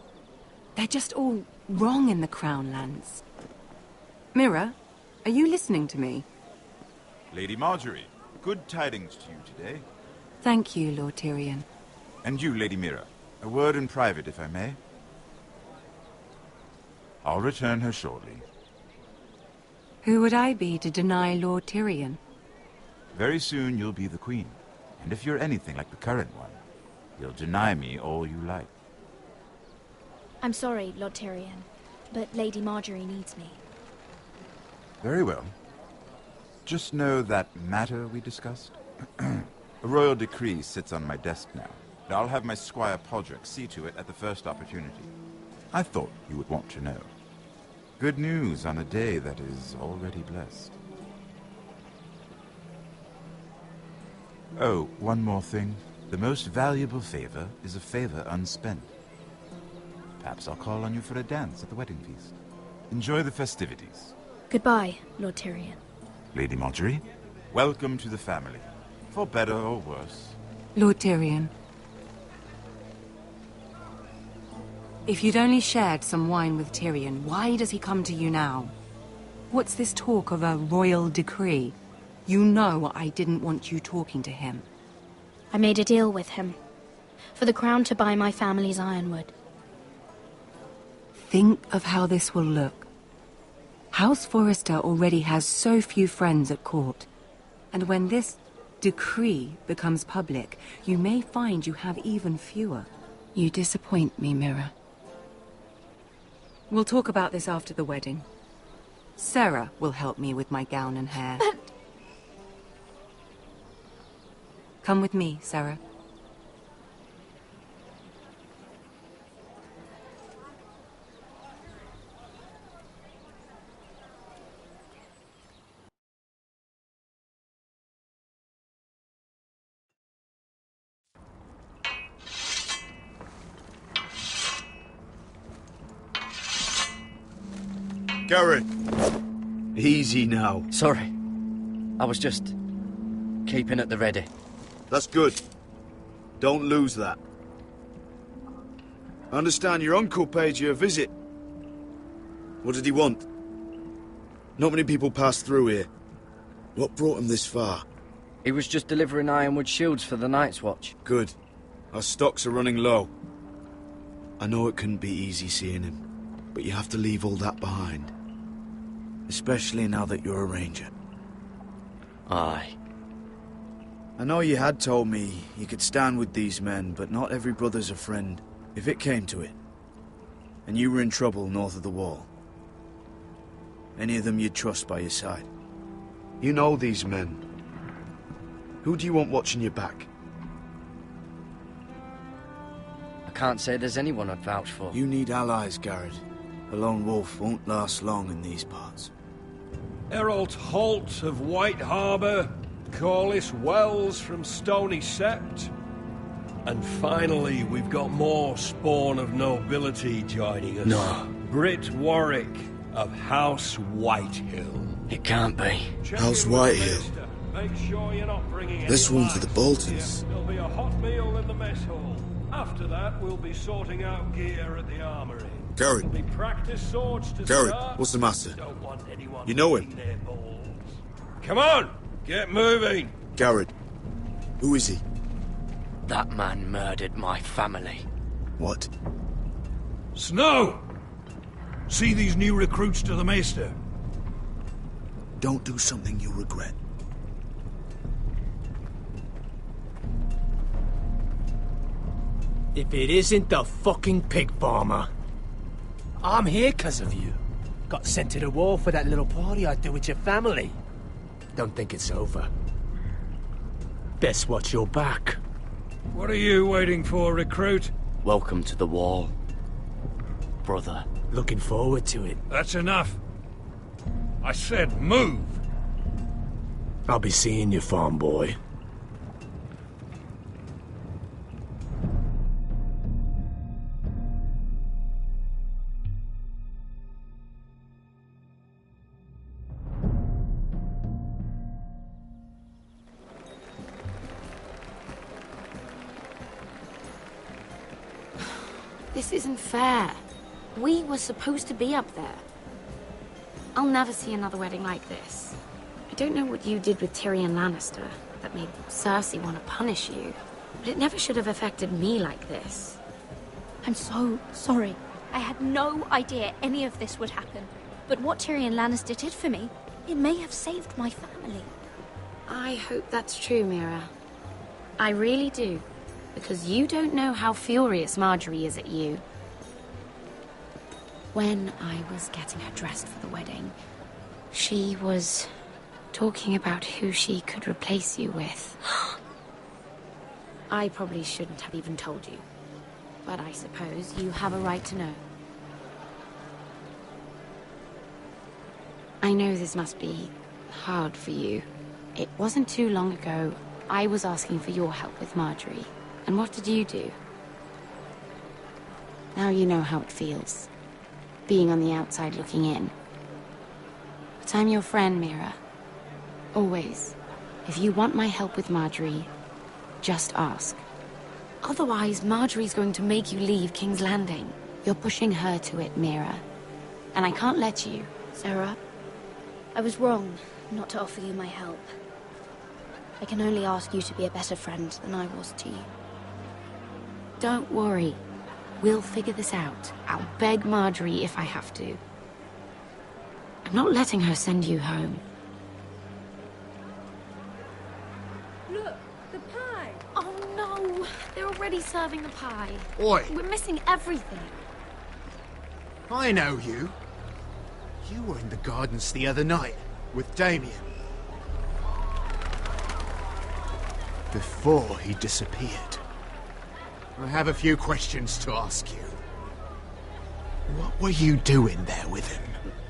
They're just all wrong in the Crown lands. Mira, are you listening to me? Lady Marjorie, good tidings to you today. Thank you, Lord Tyrion. And you, Lady Mira. A word in private, if I may. I'll return her shortly. Who would I be to deny Lord Tyrion? Very soon you'll be the queen. And if you're anything like the current one, you'll deny me all you like. I'm sorry, Lord Tyrion, but Lady Marjorie needs me. Very well. Just know that matter we discussed? A royal decree sits on my desk now. And I'll have my squire Podrick see to it at the first opportunity. I thought you would want to know. Good news on a day that is already blessed. Oh, one more thing. The most valuable favor is a favor unspent. Perhaps I'll call on you for a dance at the wedding feast. Enjoy the festivities. Goodbye, Lord Tyrion. Lady Marjorie, welcome to the family. For better or worse. Lord Tyrion. If you'd only shared some wine with Tyrion, why does he come to you now? What's this talk of a royal decree? You know I didn't want you talking to him. I made a deal with him. For the crown to buy my family's ironwood. Think of how this will look. House Forrester already has so few friends at court. And when this decree becomes public, you may find you have even fewer. You disappoint me, Mira. We'll talk about this after the wedding. Sarah will help me with my gown and hair. But... Come with me, Sarah. Garrett! Easy now. Sorry. I was just... keeping at the ready. That's good. Don't lose that. I understand your uncle paid you a visit. What did he want? Not many people pass through here. What brought him this far? He was just delivering ironwood shields for the Night's Watch. Good. Our stocks are running low. I know it couldn't be easy seeing him, but you have to leave all that behind. Especially now that you're a ranger. Aye. I know you had told me you could stand with these men, but not every brother's a friend, if it came to it. And you were in trouble north of the wall. Any of them you'd trust by your side. You know these men. Who do you want watching your back? I can't say there's anyone I'd vouch for. You need allies, Garrett. A lone wolf won't last long in these parts. Errol Holt of White Harbour, Corliss Wells from Stony Sept. And finally, we've got more spawn of nobility joining us. No. Britt Warwick of House Whitehill. It can't be. House Whitehill? Make sure you're not bringing This any one's for the lights. Boltons. There'll be a hot meal in the mess hall. After that, we'll be sorting out gear at the armory. Garrett. There'll be practice swords to Garrett, start. what's the matter? Don't want anyone You know him? licking their balls. Come on! Get moving! Garrett. Who is he? That man murdered my family. What? Snow! See these new recruits to the Maester? Don't do something you'll regret. If it isn't the fucking pig farmer. I'm here 'cause of you. Got sent to the war for that little party I do with your family. Don't think it's over. Best watch your back. What are you waiting for, recruit? Welcome to the wall, brother. Looking forward to it. That's enough. I said move. I'll be seeing you, farm boy. This isn't fair. We were supposed to be up there. I'll never see another wedding like this. I don't know what you did with Tyrion Lannister that made Cersei want to punish you, but it never should have affected me like this. I'm so sorry. I had no idea any of this would happen. But what Tyrion Lannister did for me, it may have saved my family. I hope that's true, Mira. I really do. Because you don't know how furious Marjorie is at you. When I was getting her dressed for the wedding, she was talking about who she could replace you with. I probably shouldn't have even told you. But I suppose you have a right to know. I know this must be hard for you. It wasn't too long ago I was asking for your help with Marjorie. And what did you do? Now you know how it feels. Being on the outside looking in. But I'm your friend, Mira. Always. If you want my help with Marjorie, just ask. Otherwise, Marjorie's going to make you leave King's Landing. You're pushing her to it, Mira. And I can't let you. Sarah, I was wrong not to offer you my help. I can only ask you to be a better friend than I was to you. Don't worry. We'll figure this out. I'll beg Marjorie if I have to. I'm not letting her send you home. Look, the pie! Oh no! They're already serving the pie. Oi! We're missing everything. I know you. You were in the gardens the other night with Damien. Before he disappeared. I have a few questions to ask you. What were you doing there with him?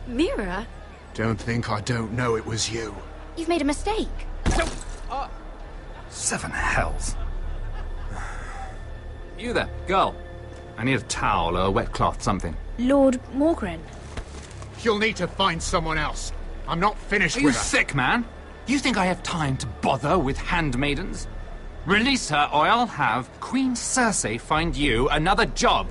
Mira? Don't think I don't know it was you. You've made a mistake. Seven hells. You there, girl. I need a towel or a wet cloth, something. Lord Morgren. You'll need to find someone else. I'm not finished Are with you her. sick, man? You think I have time to bother with handmaidens? Release her, or I'll have Queen Cersei find you another job.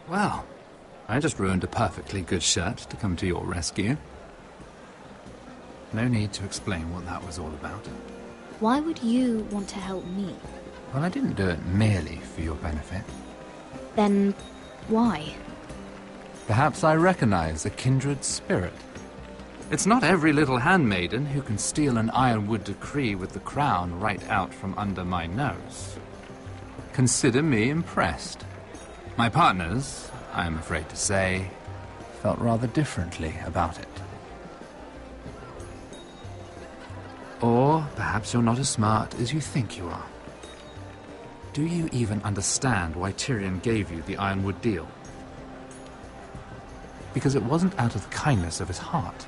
Well, I just ruined a perfectly good shirt to come to your rescue. No need to explain what that was all about. Why would you want to help me? Well, I didn't do it merely for your benefit. Then, why? Perhaps I recognize a kindred spirit. It's not every little handmaiden who can steal an ironwood decree with the crown right out from under my nose. Consider me impressed. My partners, I am afraid to say, felt rather differently about it. Or perhaps you're not as smart as you think you are. Do you even understand why Tyrion gave you the Ironwood deal? because it wasn't out of the kindness of his heart.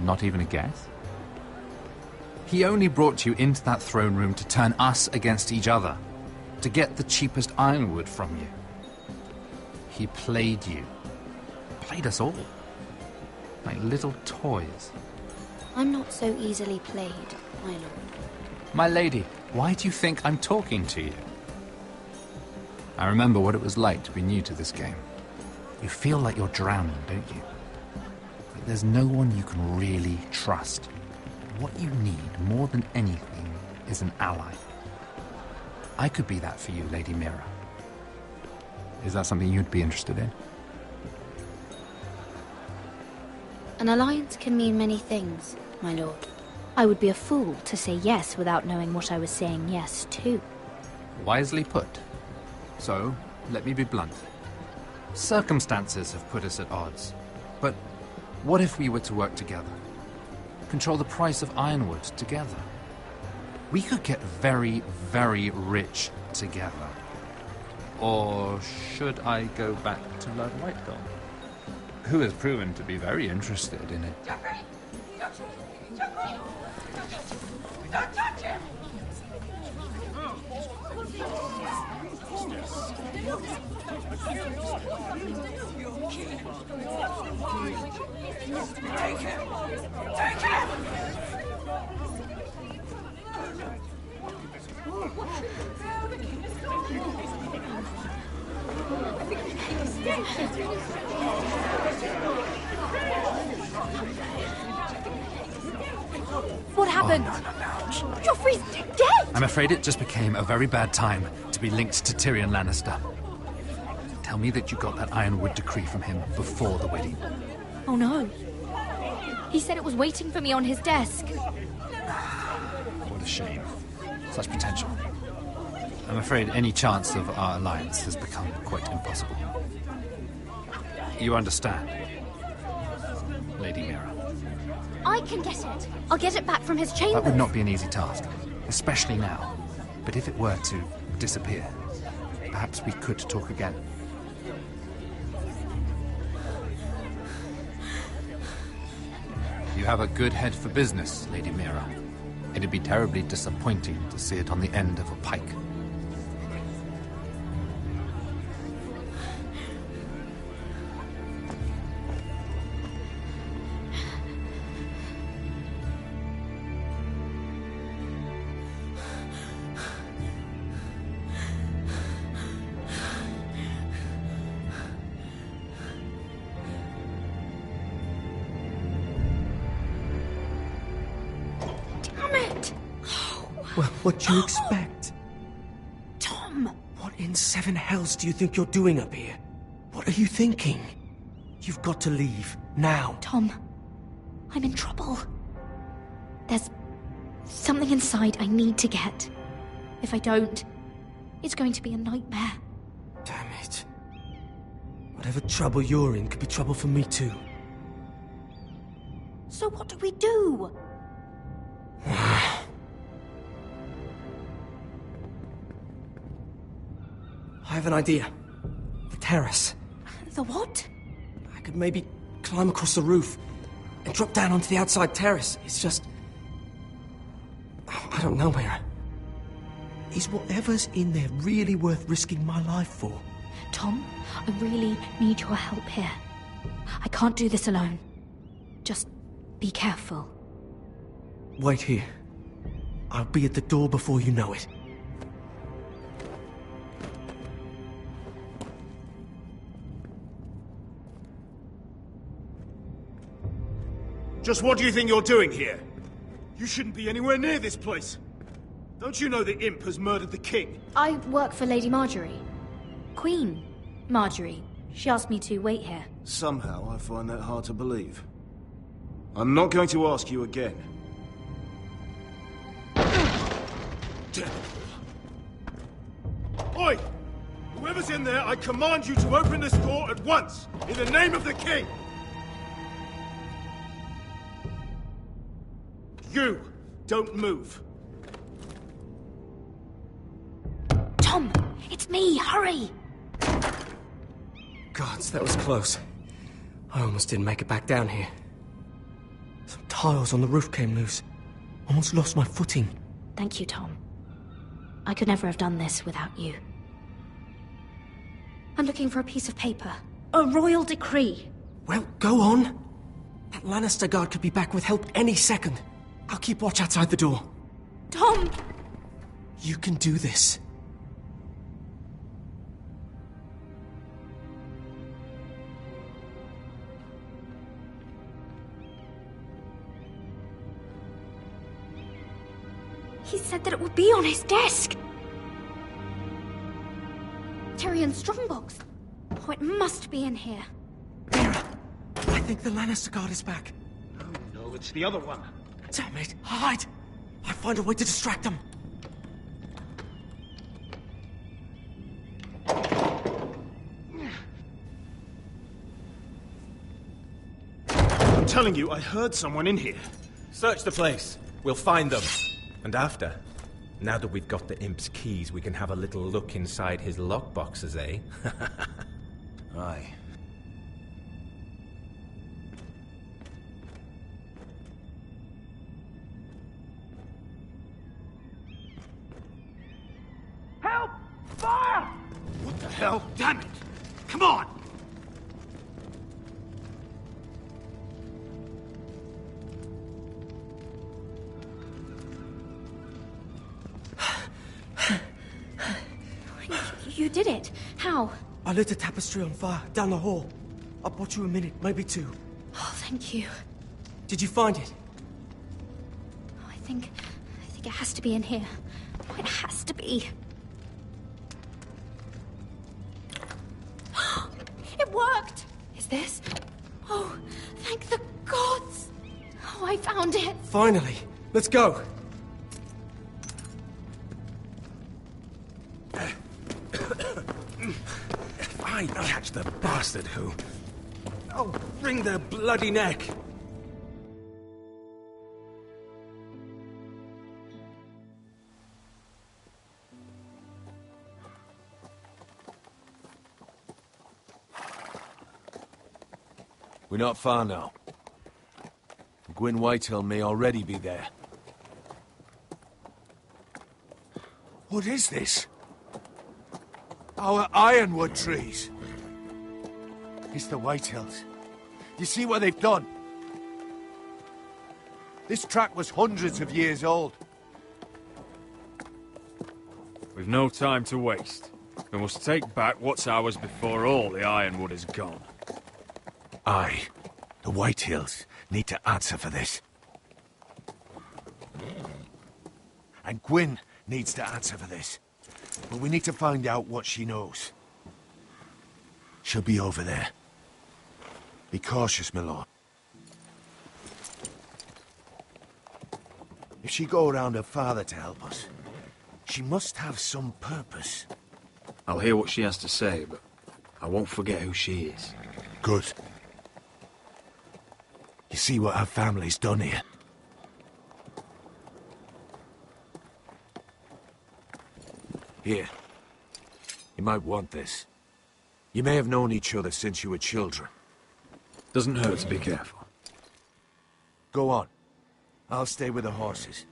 Not even a guess? He only brought you into that throne room to turn us against each other, to get the cheapest ironwood from you. He played you. Played us all. Like little toys. I'm not so easily played, my lord. My lady, why do you think I'm talking to you? I remember what it was like to be new to this game. You feel like you're drowning, don't you? Like there's no one you can really trust. What you need, more than anything, is an ally. I could be that for you, Lady Mira. Is that something you'd be interested in? An alliance can mean many things, my lord. I would be a fool to say yes without knowing what I was saying yes to. Wisely put. So, let me be blunt. Circumstances have put us at odds. But what if we were to work together? Control the price of ironwood together? We could get very, very rich together. Or should I go back to Lord Whitehall, who has proven to be very interested in it? Don't touch him! Take him! Take him! What happened? Oh, no. Joffrey's dead! I'm afraid it just became a very bad time to be linked to Tyrion Lannister. Tell me that you got that ironwood decree from him before the wedding. Oh no. He said it was waiting for me on his desk. What a shame. Such potential. I'm afraid any chance of our alliance has become quite impossible. You understand, Lady Mira? I can get it. I'll get it back from his chambers. That would not be an easy task, especially now. But if it were to disappear, perhaps we could talk again. You have a good head for business, Lady Mira. It'd be terribly disappointing to see it on the end of a pike. Well, what do you expect? Tom! What in seven hells do you think you're doing up here? What are you thinking? You've got to leave, now. Tom, I'm in trouble. There's something inside I need to get. If I don't, it's going to be a nightmare. Damn it. Whatever trouble you're in could be trouble for me too. So what do we do? I have an idea. The terrace. The what? I could maybe climb across the roof and drop down onto the outside terrace. It's just... I don't know, Mira. Is whatever's in there really worth risking my life for? Tom, I really need your help here. I can't do this alone. Just be careful. Wait here. I'll be at the door before you know it. Just what do you think you're doing here? You shouldn't be anywhere near this place. Don't you know the imp has murdered the king? I work for Lady Marjorie. Queen Marjorie. She asked me to wait here. Somehow I find that hard to believe. I'm not going to ask you again. Oi! Whoever's in there, I command you to open this door at once! In the name of the king! You! Don't move! Tom, it's me, hurry! Gods, that was close. I almost didn't make it back down here. Some tiles on the roof came loose. Almost lost my footing. Thank you, Tom. I could never have done this without you. I'm looking for a piece of paper. A royal decree. Well, go on. That Lannister guard could be back with help any second. I'll keep watch outside the door. Tom! You can do this. He said that it would be on his desk. Tyrion's strongbox. Oh, it must be in here. I think the Lannister guard is back. No, it's the other one. Damn it! Hide! I'll find a way to distract them. I'm telling you, I heard someone in here. Search the place. We'll find them. And after, now that we've got the imp's keys, we can have a little look inside his lockboxes, eh? Aye. Help! Fire! What the hell? Damn it! Come on! You did it. How? I lit a tapestry on fire down the hall. I bought you a minute, maybe two. Oh, thank you. Did you find it? Oh, I think it has to be in here. Oh, it has to be. It worked! Is this? Oh, thank the gods! Oh, I found it! Finally! Let's go! If I catch the bastard who... I'll wring their bloody neck! We're not far now. Gwyn Whitehill may already be there. What is this? Our ironwood trees. It's the Whitehills. You see what they've done? This track was hundreds of years old. We've no time to waste. We must take back what's ours before all the ironwood is gone. Aye. The Whitehills need to answer for this. And Gwyn needs to answer for this. But we need to find out what she knows. She'll be over there. Be cautious, my lord. If she go around her father to help us, she must have some purpose. I'll hear what she has to say, but I won't forget who she is. Good. You see what our family's done here? Here. You might want this. You may have known each other since you were children. Doesn't hurt to be careful. Go on. I'll stay with the horses.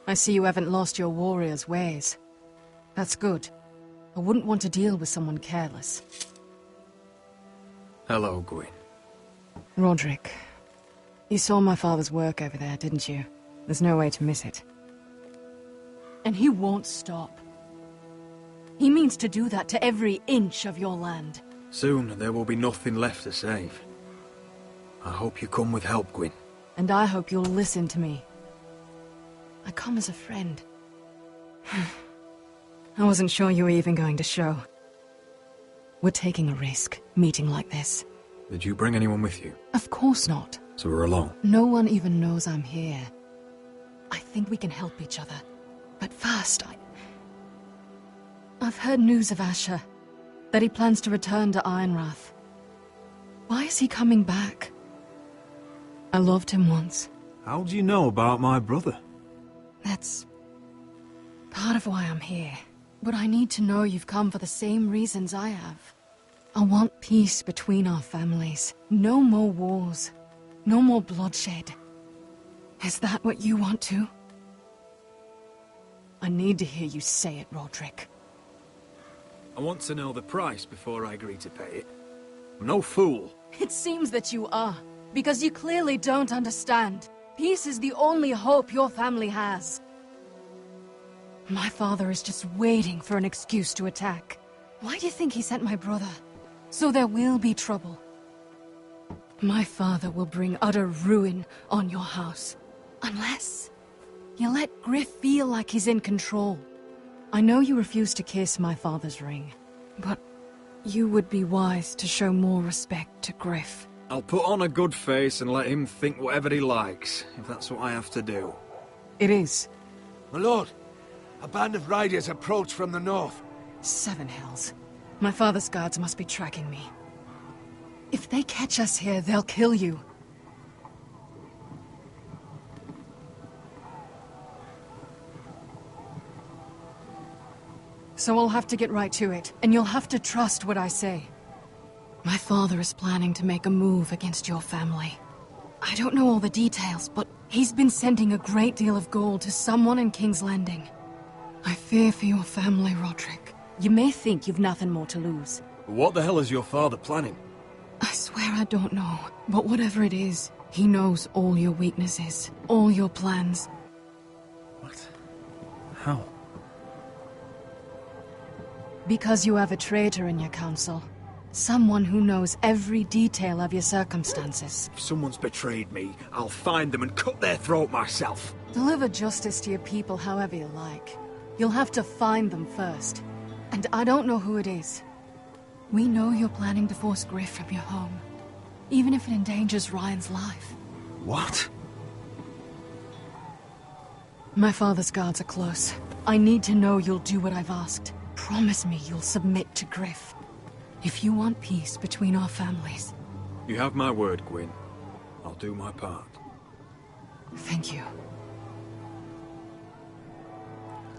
I see you haven't lost your warrior's ways. That's good. I wouldn't want to deal with someone careless. Hello, Gwyn. Roderick, you saw my father's work over there, didn't you? There's no way to miss it. And he won't stop. He means to do that to every inch of your land. Soon there will be nothing left to save. I hope you come with help, Gwyn. And I hope you'll listen to me. I come as a friend. I wasn't sure you were even going to show. We're taking a risk, meeting like this. Did you bring anyone with you? Of course not. So we're alone? No one even knows I'm here. I think we can help each other. But first, I've heard news of Asher. That he plans to return to Ironrath. Why is he coming back? I loved him once. How do you know about my brother? That's part of why I'm here. But I need to know you've come for the same reasons I have. I want peace between our families. No more wars. No more bloodshed. Is that what you want too? I need to hear you say it, Roderick. I want to know the price before I agree to pay it. I'm no fool. It seems that you are, because you clearly don't understand. Peace is the only hope your family has. My father is just waiting for an excuse to attack. Why do you think he sent my brother? So there will be trouble. My father will bring utter ruin on your house. Unless you let Griff feel like he's in control. I know you refuse to kiss my father's ring, but you would be wise to show more respect to Griff. I'll put on a good face and let him think whatever he likes, if that's what I have to do. It is. My lord, a band of riders approach from the north. 7 hells. My father's guards must be tracking me. If they catch us here, they'll kill you. So I'll have to get right to it, and you'll have to trust what I say. My father is planning to make a move against your family. I don't know all the details, but he's been sending a great deal of gold to someone in King's Landing. I fear for your family, Roderick. You may think you've nothing more to lose. What the hell is your father planning? I swear I don't know, but whatever it is, he knows all your weaknesses, all your plans. What? How? Because you have a traitor in your council. Someone who knows every detail of your circumstances. If someone's betrayed me, I'll find them and cut their throat myself. Deliver justice to your people however you like. You'll have to find them first. And I don't know who it is. We know you're planning to force Griff from your home. Even if it endangers Ryan's life. What? My father's guards are close. I need to know you'll do what I've asked. Promise me you'll submit to Griff. If you want peace between our families. You have my word, Gwyn. I'll do my part. Thank you.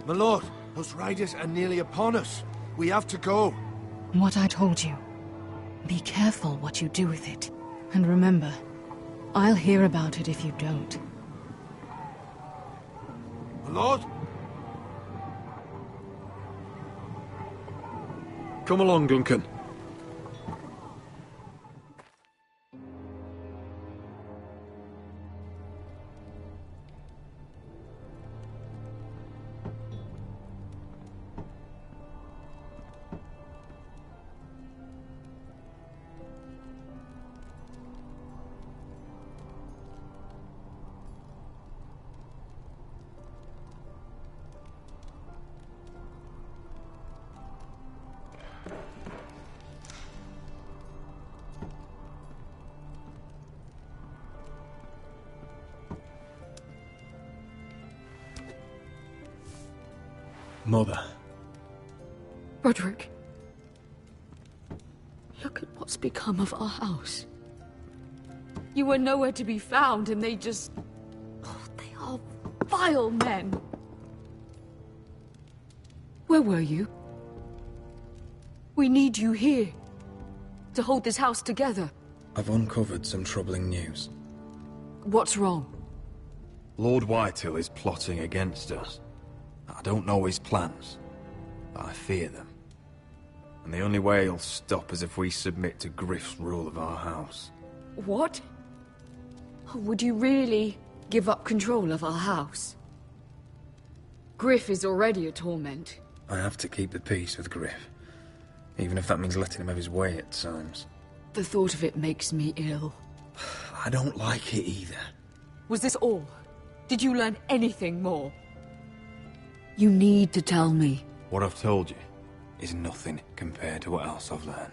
My lord, those riders are nearly upon us. We have to go. What I told you. Be careful what you do with it. And remember, I'll hear about it if you don't. My lord? Come along, Duncan. Mother. Roderick. Look at what's become of our house. You were nowhere to be found, and they just... Oh, they are vile men. Where were you? We need you here. To hold this house together. I've uncovered some troubling news. What's wrong? Lord Whitehill is plotting against us. I don't know his plans, but I fear them. And the only way he'll stop is if we submit to Griff's rule of our house. What? Would you really give up control of our house? Griff is already a torment. I have to keep the peace with Griff, even if that means letting him have his way at times. The thought of it makes me ill. I don't like it either. Was this all? Did you learn anything more? You need to tell me. What I've told you is nothing compared to what else I've learned.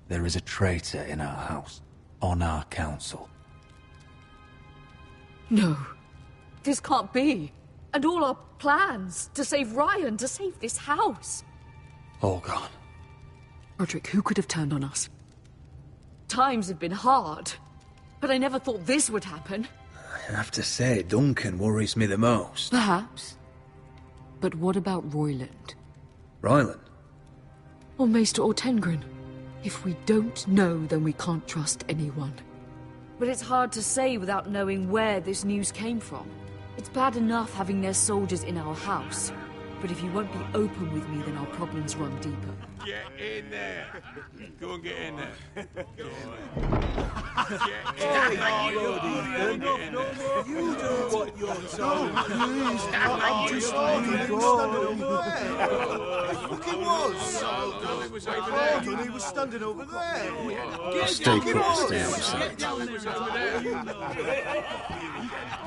There is a traitor in our house, on our council. No. This can't be. And all our plans to save Ryan, to save this house. All gone. Roderick, who could have turned on us? Times have been hard, but I never thought this would happen. I have to say, Duncan worries me the most. Perhaps. But what about Royland? Ryland? Or Maester or Tengrin? If we don't know, then we can't trust anyone. But it's hard to say without knowing where this news came from. It's bad enough having their soldiers in our house. But if you won't be open with me, then our problems run deeper. Get in there. Go and get in there. Go You do what you're told. I'm just fucking was. He was standing over there. Stay put, stay outside.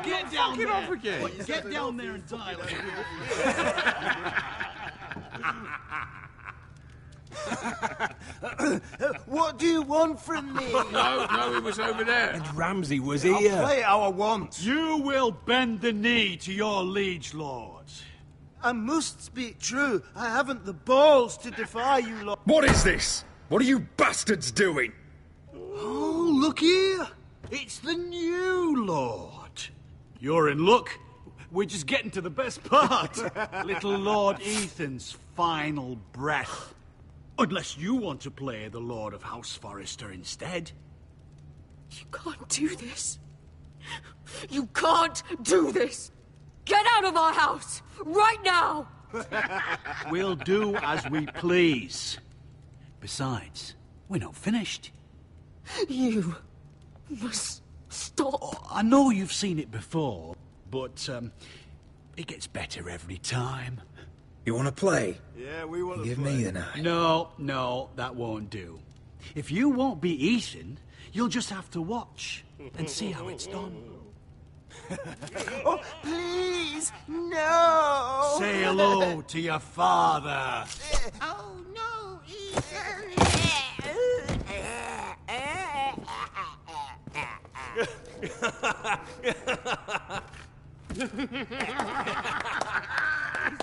Get down there. Off again. Get down there and die. What do you want from me? No, he was over there. And Ramsay was here. I'll play how I want. You will bend the knee to your liege lord. I must speak true. I haven't the balls to defy you, lord. What is this? What are you bastards doing? Oh, look here. It's the new lord. You're in luck. We're just getting to the best part. Little Lord Ethan's final breath. Unless you want to play the Lord of House Forrester instead. You can't do this. You can't do this. Get out of our house, right now! We'll do as we please. Besides, we're not finished. You must stop. Oh, I know you've seen it before, but it gets better every time. You want to play? Yeah, we want to Give me the knife. No, that won't do. If you won't be Ethan, you'll just have to watch and see how it's done. Oh, please, no! Say hello to your father. Oh, no, Ethan!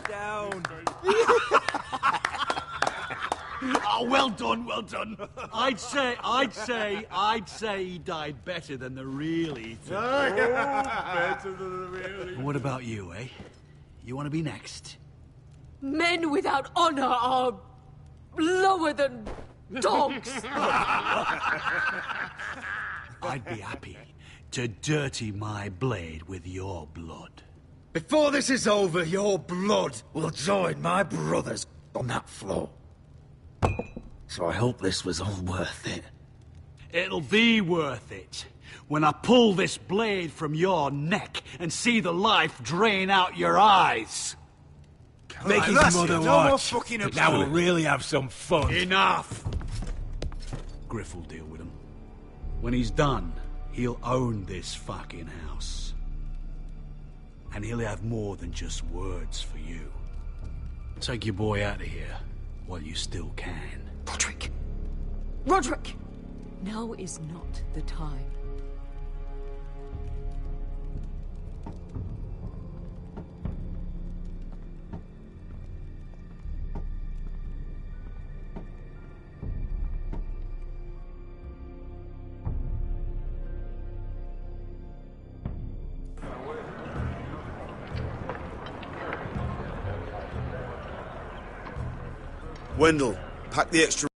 Down. Oh, well done, well done. I'd say he died better than the real Ethan. Better than the real. And what about you, eh? You want to be next? Men without honor are lower than dogs. I'd be happy to dirty my blade with your blood. Before this is over, your blood will join my brother's on that floor. So I hope this was all worth it. It'll be worth it when I pull this blade from your neck and see the life drain out your eyes. Make his mother watch. Now we'll really have some fun. Enough! Griff will deal with him. When he's done, he'll own this fucking house. And he'll have more than just words for you. Take your boy out of here while you still can. Roderick! Roderick! Now is not the time. Wendell, pack the extra